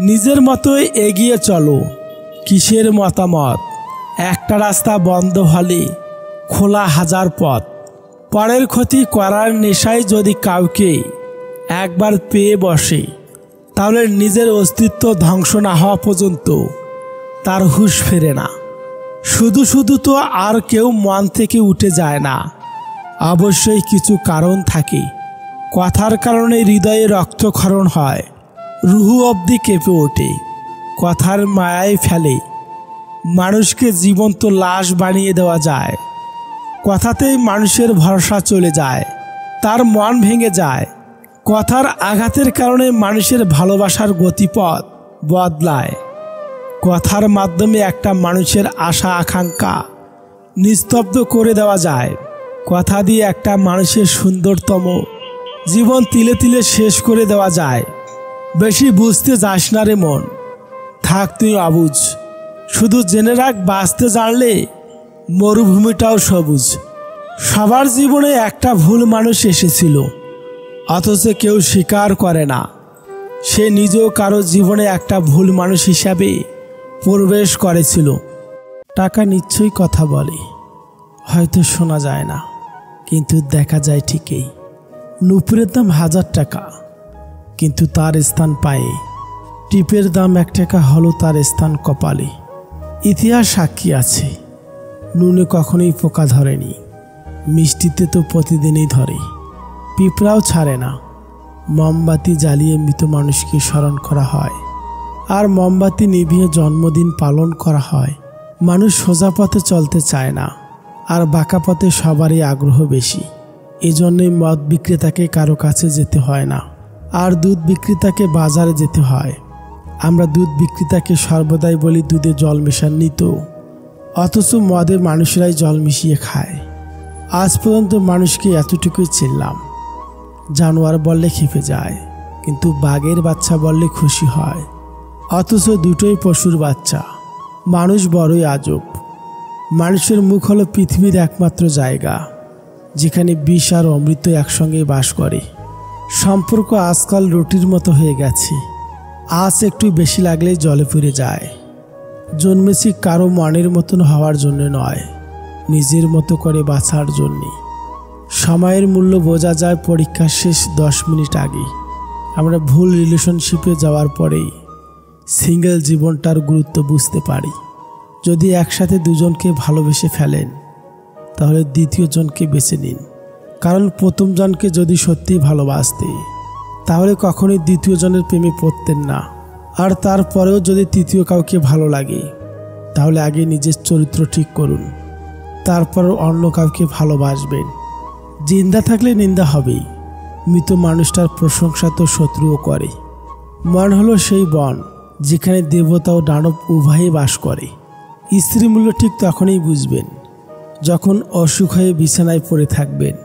নিজের মতোই এগিয়ে চলো, কিসের মতামত? একটা রাস্তা বন্ধ হলে খোলা হাজার পথ। পরের ক্ষতি করার নেশায় যদি কাউকে একবার পেয়ে বসে তাহলে নিজের অস্তিত্ব ধ্বংস না হওয়া পর্যন্ত তার হুঁশ ফেরে না। শুধু শুধু তো আর কেউ মন থেকে উঠে যায় না, অবশ্যই কিছু কারণ থাকে। কথার কারণে হৃদয়ে রক্তক্ষরণ হয়, রুহু অবধি কেঁপে ওঠে। কথার মায়ায় ফেলে মানুষকে জীবন্ত লাশ বানিয়ে দেওয়া যায়। কথাতেই মানুষের ভরসা চলে যায়, তার মন ভেঙে যায়। কথার আঘাতের কারণে মানুষের ভালোবাসার গতিপথ বদলায়। কথার মাধ্যমে একটা মানুষের আশা আকাঙ্ক্ষা নিস্তব্ধ করে দেওয়া যায়। কথা দিয়ে একটা মানুষের সুন্দরতম জীবন তিলে তিলে শেষ করে দেওয়া যায়। বেশি বুঝতে যাস না রে মন, থাক তুই অবুঝ। শুধু জেনে রাখ, বাঁচতে জানলে মরুভূমিটাও সবুজ। সবার জীবনে একটা ভুল মানুষ এসেছিল, অথচ কেউ স্বীকার করে না। সে নিজেও কারো জীবনে একটা ভুল মানুষ হিসাবে প্রবেশ করেছিল। টাকা নিশ্চয়ই কথা বলে, হয়তো শোনা যায় না, কিন্তু দেখা যায় ঠিকই। নুপুরের দাম 1000 টাকা, কিন্তু তার স্থান পায়ে। টিপের দাম 1 টাকা হলো তার স্থান কপালে। ইতিহাস সাক্ষী আছে, নুনে কখনোই পোকা ধরেনি, মিষ্টিতে তো প্রতিদিনই ধরে। পিঁপড়াও ছাড়ে না। মোমবাতি জ্বালিয়ে মৃত মানুষকে স্মরণ করা হয়, আর মোমবাতি নিভিয়ে জন্মদিন পালন করা হয়। মানুষ সোজা পথে চলতে চায় না, আর বাঁকা পথে সবারই আগ্রহ বেশি। এজন্যই মদ বিক্রেতাকে কারো কাছে যেতে হয় না, আর দুধ বিক্রেতাকে বাজারে যেতে হয়। আমরা দুধ বিক্রেতাকে সর্বদাই বলি দুধে জল মেশাননি তো, অথচ মদে মানুষরাই জল মিশিয়ে খায়। আজ পর্যন্ত মানুষকে এতটুকুই চিনলাম, জানোয়ার বললে খেপে যায়, কিন্তু বাঘের বাচ্চা বললে খুশি হয়। অথচ দুটোই পশুর বাচ্চা। মানুষ বড়ই আজব। মানুষের মুখ হলো পৃথিবীর একমাত্র জায়গা যেখানে বিষ আর অমৃত একসঙ্গে বাস করে। সম্পর্ক আজকাল রুটির মতো হয়ে গেছে। আজ একটু বেশি লাগলেই জলে পুড়ে যায়। জন্মেছি কারো মনের মতন হওয়ার জন্য নয়, নিজের মতো করে বাঁচার জন্যে। সময়ের মূল্য বোঝা যায় পরীক্ষার শেষ 10 মিনিট আগে। আমরা ভুল রিলেশনশিপে যাওয়ার পরেই সিঙ্গেল জীবনটার গুরুত্ব বুঝতে পারি। যদি একসাথে দুজনকে ভালোবেসে ফেলেন, তাহলে দ্বিতীয় জনকে বেছে নিন। কারণ প্রথম জনকে যদি সত্যিই ভালোবাসতে, তাহলে কখনোই দ্বিতীয় জনের প্রেমে পড়তেন না। আর তারপরেও যদি তৃতীয় কাউকে ভালো লাগে, তাহলে আগে নিজের চরিত্র ঠিক করুন, তারপর অন্য কাউকে ভালোবাসবেন। জিন্দা থাকলে নিন্দা হবেই, মৃত মানুষটার প্রশংসা তো শত্রুও করে। মন হলো সেই বন যেখানে দেবতা ও দানব উভয়ই বাস করে। স্ত্রী মূল্য ঠিক তখনই বুঝবেন, যখন অসুখ হয়ে বিছানায় পড়ে থাকবেন।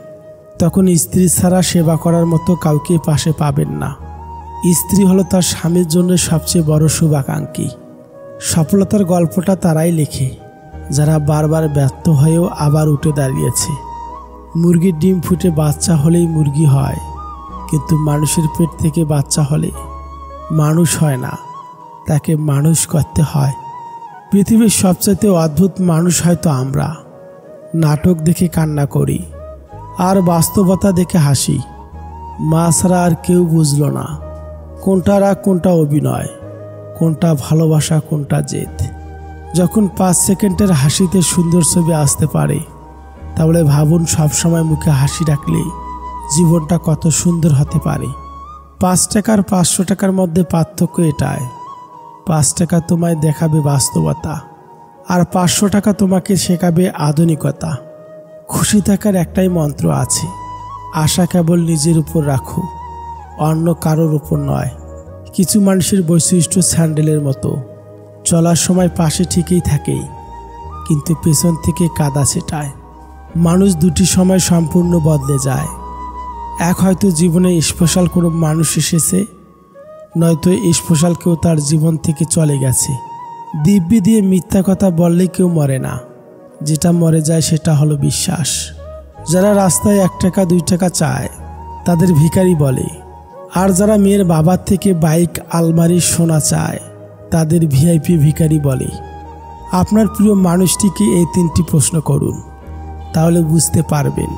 তখন স্ত্রী ছাড়া সেবা করার মতো কাউকে পাশে পাবেন না। স্ত্রী হলো তার স্বামীর জন্য সবচেয়ে বড় শুভাকাঙ্ক্ষী। সফলতার গল্পটা তারাই লেখে যারা বারবার ব্যর্থ হয়েও আবার উঠে দাঁড়িয়েছে। মুরগির ডিম ফুটে বাচ্চা হলেই মুরগি হয়, কিন্তু মানুষের পেট থেকে বাচ্চা হলে মানুষ হয় না, তাকে মানুষ করতে হয়। পৃথিবীর সবচেয়ে অদ্ভুত মানুষ হয়তো আমরা। নাটক দেখে কান্না করি আর বাস্তবতা দেখে হাসি। মা ছাড়া আর কেউ বুঝলো না কোনটা রাগ, কোনটা অভিনয়, কোনটা ভালোবাসা, কোনটা জেদ। যখন 5 সেকেন্ডের হাসিতে সুন্দর ছবি আসতে পারে, তাহলে ভাবুন সবসময় মুখে হাসি রাখলে জীবনটা কত সুন্দর হতে পারে। 5 টাকা আর 500 টাকার মধ্যে পার্থক্য এটাই, 5 টাকা তোমায় দেখাবে বাস্তবতা, আর 500 টাকা তোমাকে শেখাবে আধুনিকতা। খুশি থাকার একটাই মন্ত্র আছে, আশা কেবল নিজের উপর রাখো, অন্য কারোর উপর নয়। কিছু মানুষের বৈশিষ্ট্য স্যান্ডেলের মতো, চলার সময় পাশে ঠিকই থাকেই, কিন্তু পেছন থেকে কাদা ছেটায়। মানুষ দুটি সময় সম্পূর্ণ বদলে যায়। এক হয়তো জীবনে স্পেশাল কোনো মানুষ এসেছে, নয়তো স্পেশাল কেউ তার জীবন থেকে চলে গেছে। দিব্যি দিয়ে মিথ্যা কথা বললে কেউ মরে না, যেটা মরে যায় সেটা হলো বিশ্বাস। যারা রাস্তায় 1 টাকা 2 টাকা চায় তাদের ভিখারি বলে, আর যারা মেয়ের বাবার থেকে বাইক, আলমারি, সোনা চায় তাদের ভিআইপি ভিখারি বলে। আপনার প্রিয় মানুষটিকে এই 3টি প্রশ্ন করুন, তাহলে বুঝতে পারবেন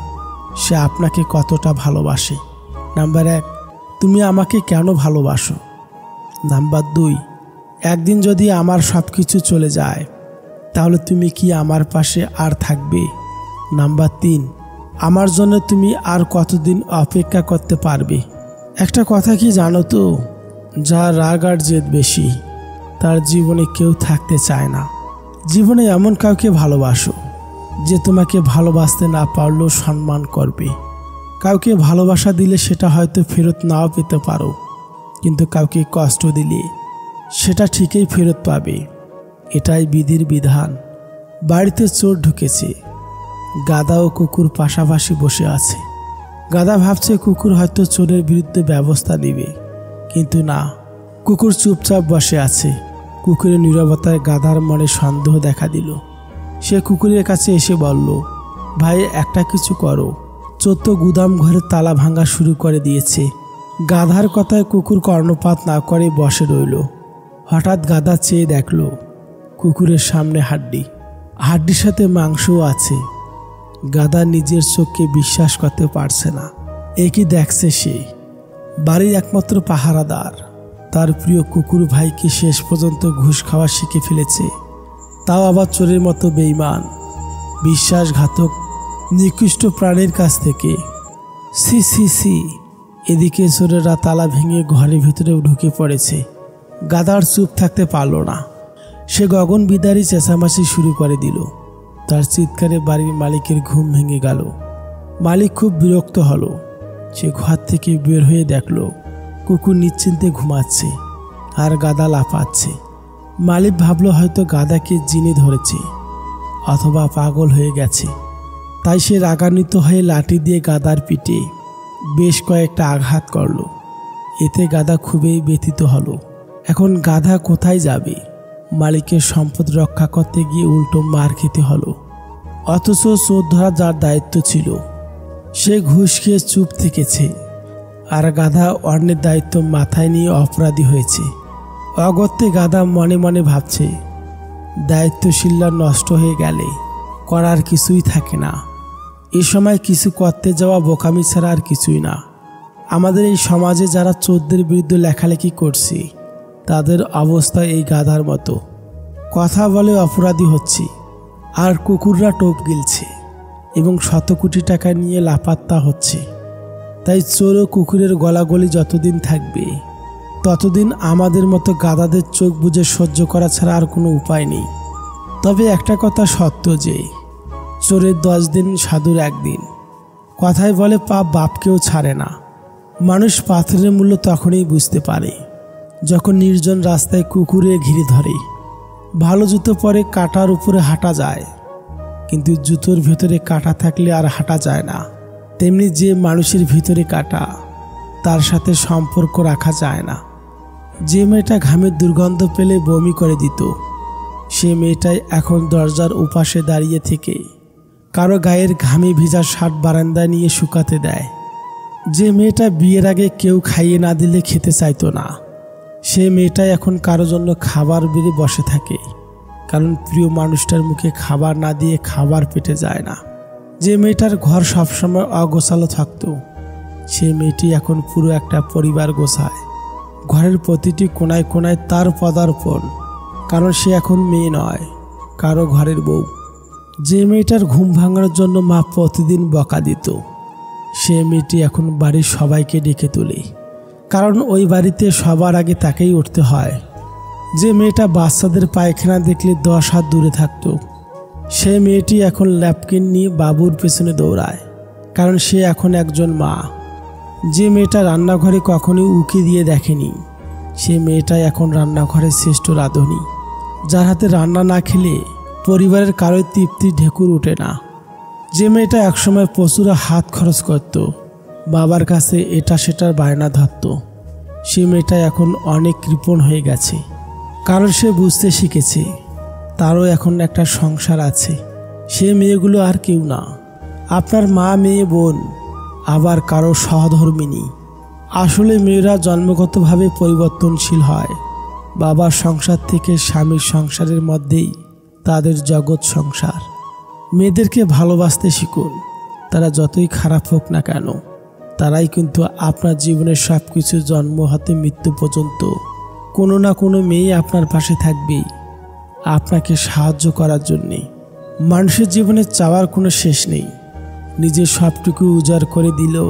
সে আপনাকে কতটা ভালোবাসে। নাম্বার 1, তুমি আমাকে কেন ভালোবাসো? নাম্বার 2, একদিন যদি আমার সব কিছু চলে যায়, তাহলে তুমি কি আমার পাশে আর থাকবে? নাম্বার 3, আমার জন্য তুমি আর কতদিন অপেক্ষা করতে পারবে? একটা কথা কি জানো তো, যার রাগ আর জেদ বেশি, তার জীবনে কেউ থাকতে চায় না। জীবনে এমন কাউকে ভালোবাসো যে তোমাকে ভালোবাসতে না পারলেও সম্মান করবে। কাউকে ভালোবাসা দিলে সেটা হয়তো ফেরত নাও পেতে পারো, কিন্তু কাউকে কষ্ট দিলে সেটা ঠিকই ফেরত পাবে। এটাই বিধির বিধান। বাড়িতে চোর ঢুকেছে, গাধা ও কুকুর পাশাপাশি বসে আছে। গাধা ভাবছে কুকুর হয়তো চোরের বিরুদ্ধে ব্যবস্থা নেবে, কিন্তু না, কুকুর চুপচাপ বসে আছে। কুকুরের নীরবতায় গাধার মনে সন্দেহ দেখা দিল। সে কুকুরের কাছে এসে বলল, ভাই একটা কিছু করো, চোর তো গুদাম ঘরের তালা ভাঙা শুরু করে দিয়েছে। গাধার কথায় কুকুর কর্ণপাত না করে বসে রইল। হঠাৎ গাধা চেয়ে দেখল কুকুরের সামনে হাড্ডির সাথে মাংসও আছে। গাধা নিজের চোখকে বিশ্বাস করতে পারছে না। একই দেখছে সে, বাড়ির একমাত্র পাহারাদার তার প্রিয় কুকুর ভাইকে শেষ পর্যন্ত ঘুষ খাওয়া শিখে ফেলেছে, তাও আবার চোরের মতো বেঈমান, বিশ্বাসঘাতক, নিকৃষ্ট প্রাণীর কাছ থেকে। সি সি সি। এদিকে চোরেরা তালা ভেঙে ঘরের ভিতরেও ঢুকে পড়েছে। গাধার চুপ থাকতে পারল না। সে গগন বিদারী চেঁচামেচি শুরু করে দিল। তার চিৎকারে বাড়ির মালিকের ঘুম ভেঙে গেল। মালিক খুব বিরক্ত হলো। সে ঘর থেকে বের হয়ে দেখল কুকুর নিশ্চিন্তে ঘুমাচ্ছে আর গাধা লাফাচ্ছে। মালিক ভাবল হয়তো গাধাকে জিনে ধরেছে অথবা পাগল হয়ে গেছে। তাই সে রাগান্বিত হয়ে লাঠি দিয়ে গাধার পিঠে বেশ কয়েকটা আঘাত করল। এতে গাধা খুবই ব্যথিত হলো। এখন গাধা কোথায় যাবে? মালিকের সম্পদ রক্ষা করতে গিয়ে উল্টো মার খেতে হলো। অথচ চোর ধরা যার দায়িত্ব ছিল সে ঘুষ খেয়ে চুপ থেকেছে। আর গাধা অন্যের দায়িত্ব মাথায় নিয়ে অপরাধী হয়েছে। অগত্যে গাধা মনে মনে ভাবছে, দায়িত্বশীলরা নষ্ট হয়ে গেলে করার কিছুই থাকে না। এ সময় কিছু করতে যাওয়া বোকামি ছাড়া আর কিছুই না। আমাদের এই সমাজে যারা চোরদের বিরুদ্ধে লেখালেখি করছে তাদের অবস্থা এই গাধার মতো। কথা বলে অপরাধী হচ্ছে, আর কুকুররা টোপ গিলছে এবং শত কোটি টাকা নিয়ে লাপাত্তা হচ্ছে। তাই চোর ও কুকুরের গলাগলি যতদিন থাকবে ততদিন আমাদের মতো গাধাদের চোখ বুজে সহ্য করা ছাড়া আর কোনো উপায় নেই। তবে একটা কথা সত্য যে চোরের 10 দিন সাধুর 1 দিন। কথায় বলে পাপ বাপকেও ছাড়ে না। মানুষ পাথরের মূল্য তখনই বুঝতে পারে যখন নির্জন রাস্তায় কুকুরে ঘিরে ধরে। ভালো জুতো পরে কাঁটার উপরে হাঁটা যায়, কিন্তু জুতোর ভেতরে কাঁটা থাকলে আর হাঁটা যায় না। তেমনি যে মানুষের ভিতরে কাঁটা তার সাথে সম্পর্ক রাখা যায় না। যে মেয়েটা ঘামের দুর্গন্ধ পেলে বমি করে দিত, সে মেয়েটাই এখন দরজার উপাসে দাঁড়িয়ে থেকে কারো গায়ের ঘামে ভিজা শার্ট বারান্দায় নিয়ে শুকাতে দেয়। যে মেয়েটা বিয়ের আগে কেউ খাইয়ে না দিলে খেতে চাইতো না, সে মেয়েটাই এখন কারো জন্য খাবার বেড়ে বসে থাকে, কারণ প্রিয় মানুষটার মুখে খাবার না দিয়ে খাবার পেটে যায় না। যে মেয়েটার ঘর সবসময় অগোছালো থাকতো, সে মেয়েটি এখন পুরো একটা পরিবার গোছায়। ঘরের প্রতিটি কোনায় কোনায় তার পদার্পণ, কারণ সে এখন মেয়ে নয়, কারো ঘরের বউ। যে মেয়েটার ঘুম ভাঙানোর জন্য মা প্রতিদিন বকা দিত, সে মেয়েটি এখন বাড়ির সবাইকে ডেকে তোলে, কারণ ওই বাড়িতে সবার আগে তাকেই উঠতে হয়। যে মেয়েটা বাচ্চাদের পায়খানা দেখলে 10 হাত দূরে থাকতো, সে মেয়েটি এখন ল্যাপকিন নিয়ে বাবুর পেছনে দৌড়ায়, কারণ সে এখন একজন মা। যে মেয়েটা রান্নাঘরে কখনোই উকি দিয়ে দেখেনি, সে মেয়েটাই এখন রান্নাঘরের শ্রেষ্ঠ রাঁধুনি। যার হাতে রান্না না খেলে পরিবারের কারোর তৃপ্তি ঢেকুর ওঠে না। যে মেয়েটা একসময় প্রচুর হাত খরচ করত, বাবার কাছে এটা সেটার বায়না ধরত, সে মেয়েটা এখন অনেক কৃপণ হয়ে গেছে, কারণ সে বুঝতে শিখেছে তারও এখন একটা সংসার আছে। সে মেয়েগুলো আর কেউ না, আপনার মা, মেয়ে, বোন, আবার কারো সহধর্মিণী। আসলে মেয়েরা জন্মগতভাবে পরিবর্তনশীল হয়। বাবার সংসার থেকে স্বামীর সংসারের মধ্যেই তাদের জগৎ সংসার। মেয়েদেরকে ভালোবাসতে শিখুন, তারা যতই খারাপ হোক না কেন, তারাই কিন্তু আপনার জীবনের সব কিছু জন্ম হতে মৃত্যু পর্যন্ত কোনো না কোনো মেয়ে আপনার পাশে থাকবেই, আপনাকে সাহায্য করার জন্যে। মানুষের জীবনে চাওয়ার কোনো শেষ নেই। নিজের সবটুকু উজাড় করে দিলেও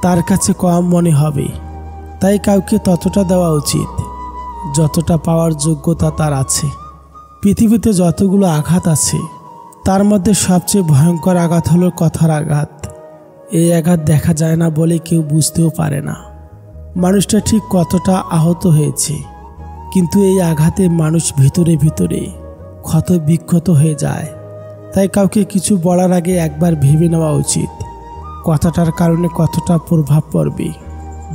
তার কাছে কম মনে হবে। তাই কাউকে ততটা দেওয়া উচিত যতটা পাওয়ার যোগ্যতা তার আছে। পৃথিবীতে যতগুলো আঘাত আছে তার মধ্যে সবচেয়ে ভয়ঙ্কর আঘাত হলো কথার আঘাত। এই আঘাত দেখা যায় না বলে কেউ বুঝতেও পারে না মানুষটা ঠিক কতটা আহত হয়েছে, কিন্তু এই আঘাতে মানুষ ভিতরে ভিতরে ক্ষত বিক্ষত হয়ে যায়। তাই কাউকে কিছু বলার আগে একবার ভেবে নেওয়া উচিত কথাটার কারণে কতটা প্রভাব পড়বে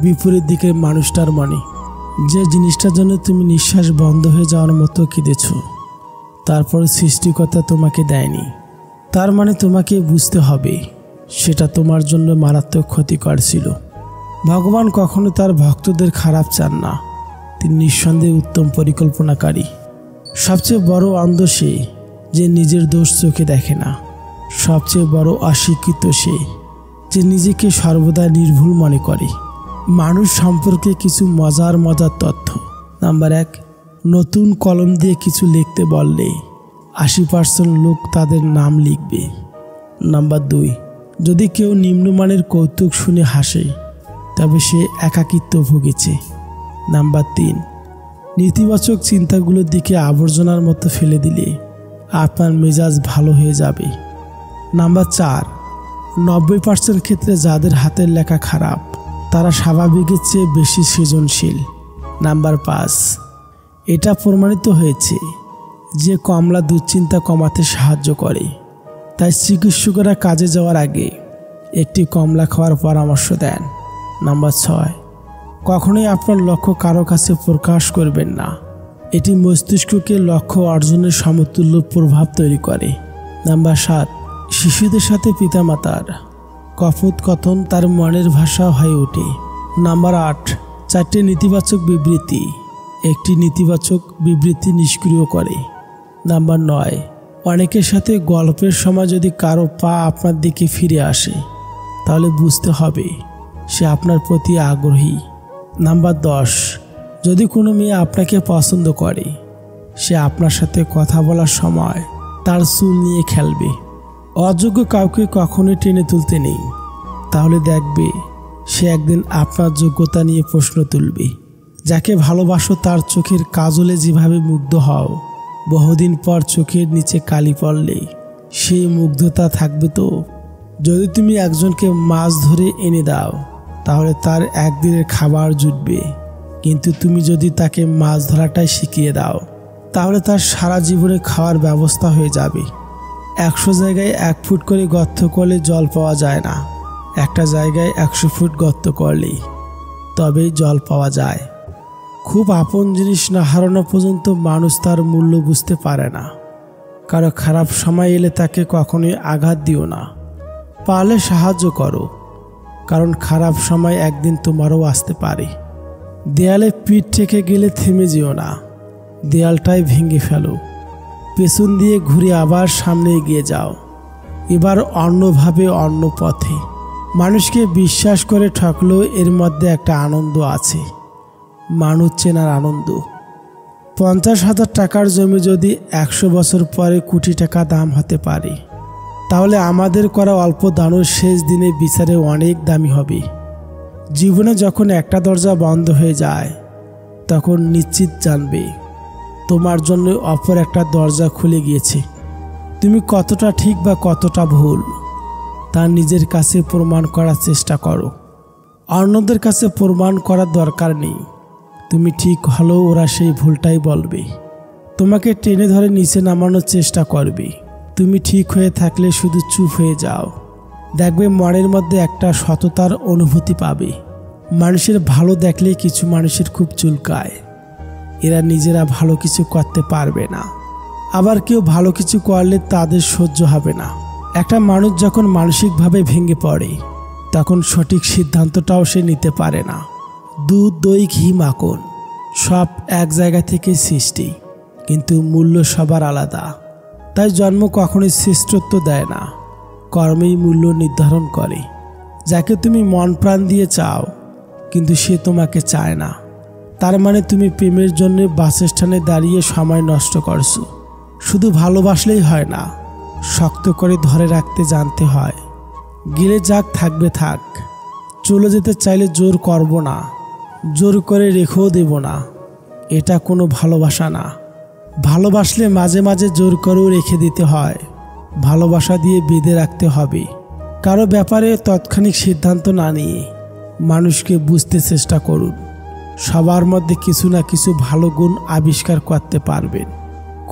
বিপরীত দিকের মানুষটার মনে। যে জিনিসটার জন্য তুমি নিঃশ্বাস বন্ধ হয়ে যাওয়ার মতো কেঁদেছ, তারপরে সৃষ্টিকর্তা তোমাকে দেয়নি, তার মানে তোমাকে বুঝতে হবে সেটা তোমার জন্য মারাত্মক ক্ষতিকর ছিল। ভগবান কখনো তার ভক্তদের খারাপ চান না, তিনি নিঃসন্দেহে উত্তম পরিকল্পনাকারী। সবচেয়ে বড় অন্ধ সে যে নিজের দোষ চোখে দেখে না। সবচেয়ে বড় অশিক্ষিত সে যে নিজেকে সর্বদা নির্ভুল মনে করে। মানুষ সম্পর্কে কিছু মজার তথ্য। নাম্বার 1, নতুন কলম দিয়ে কিছু লিখতে বললে 80% লোক তাদের নাম লিখবে। নাম্বার 2, যদি কেউ নিম্নমানের কৌতুক শুনে হাসে তবে সে একাকিত্ব ভুগেছে। নাম্বার 3, নেতিবাচক চিন্তাগুলোর দিকে আবর্জনার মতো ফেলে দিলে আপনার মেজাজ ভালো হয়ে যাবে। নাম্বার 4, 90% ক্ষেত্রে যাদের হাতের লেখা খারাপ তারা স্বাভাবিকের চেয়ে বেশি সৃজনশীল। নাম্বার 5, এটা প্রমাণিত হয়েছে যে কমলা দুশ্চিন্তা কমাতে সাহায্য করে, তাই চিকিৎসকেরা কাজে যাওয়ার আগে একটি কমলা খাওয়ার পরামর্শ দেন। নাম্বার 6, কখনোই আপনার লক্ষ্য কারো কাছে প্রকাশ করবেন না, এটি মস্তিষ্ককে লক্ষ্য অর্জনের সমতুল্য প্রভাব তৈরি করে। নাম্বার 7, শিশুদের সাথে পিতামাতার কথোপকথন তার মনের ভাষা হয়ে ওঠে। নাম্বার 8, 4টি নেতিবাচক বিবৃতি। একটি নেতিবাচক বিবৃতি নিষ্ক্রিয় করে। নাম্বার 9, অনেকের সাথে গল্পের সময় যদি কারো পা আপনার দিকে ফিরে আসে তাহলে বুঝতে হবে সে আপনার প্রতি আগ্রহী। নাম্বার 10, যদি কোনো মেয়ে আপনাকে পছন্দ করে সে আপনার সাথে কথা বলার সময় তার চুল নিয়ে খেলবে। অযোগ্য কাউকে কখনোই টেনে তুলতে নেই, তাহলে দেখবে সে একদিন আপনার যোগ্যতা নিয়ে প্রশ্ন তুলবে। যাকে ভালোবাসো তার চোখের কাজলে যেভাবে মুগ্ধ হও, বহুদিন পর চোখের নিচে কালি পড়লে সেই মুগ্ধতা থাকবে তো? যদি তুমি একজনকে মাছ ধরে এনে দাও তাহলে তার একদিনের খাবার জুটবে, কিন্তু তুমি যদি তাকে মাছ ধরাটাই শিখিয়ে দাও তাহলে তার সারা জীবনে খাওয়ার ব্যবস্থা হয়ে যাবে। 100 জায়গায় 1 ফুট করে গর্ত করলে জল পাওয়া যায় না, একটা জায়গায় 100 ফুট গর্ত করলেই তবেই জল পাওয়া যায়। খুব আপন জিনিস না হারানো পর্যন্ত মানুষ তার মূল্য বুঝতে পারে না। কারো খারাপ সময় এলে তাকে কখনোই আঘাত দিও না, পারলে সাহায্য করো, কারণ খারাপ সময় একদিন তোমারও আসতে পারে। দেয়ালে পিঠ ঠেকে গেলে থেমে যেও না, দেয়ালটাই ভেঙে ফেলো, পেছন দিয়ে ঘুরে আবার সামনে এগিয়ে যাও, এবার অন্যভাবে অন্য পথে। মানুষকে বিশ্বাস করে ঠকলেও এর মধ্যে একটা আনন্দ আছে, মানুষ চেনার আনন্দ। 50,000 টাকার জমি যদি 100 বছর পরে কোটি টাকা দাম হতে পারে, তাহলে আমাদের করা অল্প দানও শেষ দিনে বিচারে অনেক দামি হবে। জীবনে যখন একটা দরজা বন্ধ হয়ে যায় তখন নিশ্চিত জানবে তোমার জন্য অপর একটা দরজা খুলে গিয়েছে। তুমি কতটা ঠিক বা কতটা ভুল তা নিজের কাছে প্রমাণ করার চেষ্টা করো, অন্যদের কাছে প্রমাণ করার দরকার নেই। তুমি ঠিক হলেও ওরা সেই ভুলটাই বলবে, তোমাকে টেনে ধরে নিচে নামানোর চেষ্টা করবে। তুমি ঠিক হয়ে থাকলে শুধু চুপ হয়ে যাও, দেখবে মনের মধ্যে একটা সততার অনুভূতি পাবে। মানুষের ভালো দেখলে কিছু মানুষের খুব চুলকায়, এরা নিজেরা ভালো কিছু করতে পারবে না, আবার কেউ ভালো কিছু করলে তাদের সহ্য হবে না। একটা মানুষ যখন মানসিকভাবে ভেঙে পড়ে তখন সঠিক সিদ্ধান্তটাও সে নিতে পারে না। দুধ, দই, ঘি, মাখন সব এক জায়গা থেকে সৃষ্টি, কিন্তু মূল্য সবার আলাদা। তাই জন্ম কখনোই শ্রেষ্ঠত্ব দেয় না, কর্মেই মূল্য নির্ধারণ করে। যাকে তুমি মন প্রাণ দিয়ে চাও কিন্তু সে তোমাকে চায় না, তার মানে তুমি প্রেমের জন্য বাসস্ট্যান্ডে দাঁড়িয়ে সময় নষ্ট করছো। শুধু ভালোবাসলেই হয় না, শক্ত করে ধরে রাখতে জানতে হয়। গেলে যাক, থাকবে থাক, চলে যেতে চাইলে জোর করব না, জোর করে রেখেও দেব না। এটা কোনো ভালোবাসা না। ভালোবাসলে মাঝে মাঝে জোর করেও রেখে দিতে হয়, ভালোবাসা দিয়ে বেঁধে রাখতে হবে। কারো ব্যাপারে তৎক্ষণিক সিদ্ধান্ত না নিয়ে মানুষকে বুঝতে চেষ্টা করুন। সবার মধ্যে কিছু না কিছু ভালো গুণ আবিষ্কার করতে পারবেন।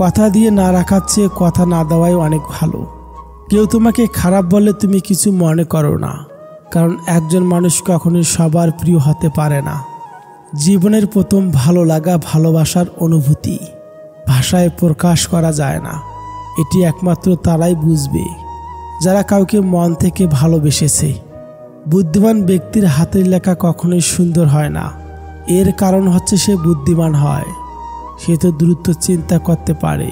কথা দিয়ে না রাখার চেয়ে কথা না দেওয়াই অনেক ভালো। কেউ তোমাকে খারাপ বললে তুমি কিছু মনে করো না, কারণ একজন মানুষ কখনোই সবার প্রিয় হতে পারে না। জীবনের প্রথম ভালো লাগা ভালোবাসার অনুভূতি, ভাষায় প্রকাশ করা যায় না। এটি একমাত্র তারাই বুঝবে যারা কাউকে মন থেকে ভালোবেসেছে। বুদ্ধিমান ব্যক্তির হাতের লেখা কখনোই সুন্দর হয় না, এর কারণ হচ্ছে সে বুদ্ধিমান হয়, সে তো দ্রুত চিন্তা করতে পারে,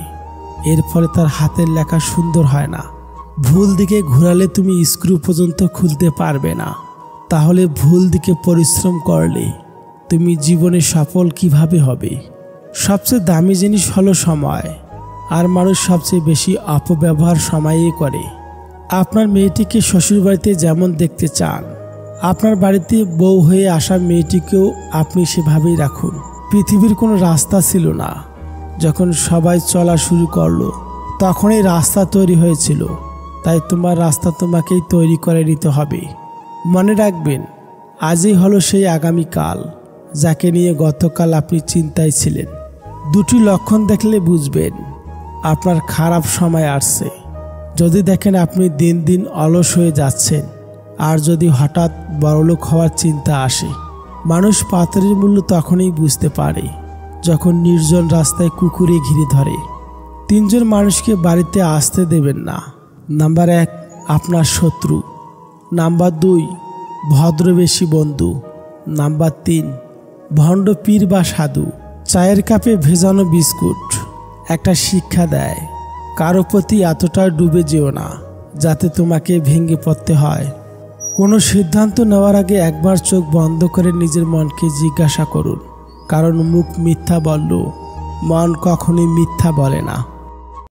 এর ফলে তার হাতের লেখা সুন্দর হয় না। ভুল দিকে ঘোরালে তুমি স্ক্রু পর্যন্ত খুলতে পারবে না, তাহলে ভুল দিকে পরিশ্রম করলে তুমি জীবনে সফল কিভাবে হবে? সবচেয়ে দামি জিনিস হলো সময়, আর মানুষ সবচেয়ে বেশি অপব্যবহার সময়েই করে। আপনার মেয়েটিকে শ্বশুরবাড়িতে যেমন দেখতে চান, আপনার বাড়িতে বউ হয়ে আসা মেয়েটিকেও আপনি সেভাবেই রাখুন। পৃথিবীর কোনো রাস্তা ছিল না, যখন সবাই চলা শুরু করলো তখনই রাস্তা তৈরি হয়েছিল। তাই তোমার রাস্তা তোমাকেই তৈরি করে নিতে হবে। মনে রাখবেন, আজই হলো সেই আগামীকাল যাকে নিয়ে গতকাল আপনি চিন্তায় ছিলেন। দুটি লক্ষণ দেখলে বুঝবেন আপনার খারাপ সময় আসছে। যদি দেখেন আপনি দিন দিন অলস হয়ে যাচ্ছেন, আর যদি হঠাৎ বড়লোক হওয়ার চিন্তা আসে। মানুষ পাথরের মূল্য তখনই বুঝতে পারে যখন নির্জন রাস্তায় কুকুরে ঘিরে ধরে। 3 জন মানুষকে বাড়িতে আসতে দেবেন না। নাম্বার 1, আপনার শত্রু। নাম্বার 2, ভদ্রবেশী বন্ধু। নাম্বার 3, ভণ্ড পীর বা সাধু। চায়ের কাপে ভেজানো বিস্কুট একটা শিক্ষা দেয়, কারো প্রতি এতটা ডুবে যেও না যাতে তোমাকে ভেঙে পড়তে হয়। কোনো সিদ্ধান্ত নেওয়ার আগে একবার চোখ বন্ধ করে নিজের মনকে জিজ্ঞাসা করুন, কারণ মুখ মিথ্যা বললেও মন কখনোই মিথ্যা বলে না।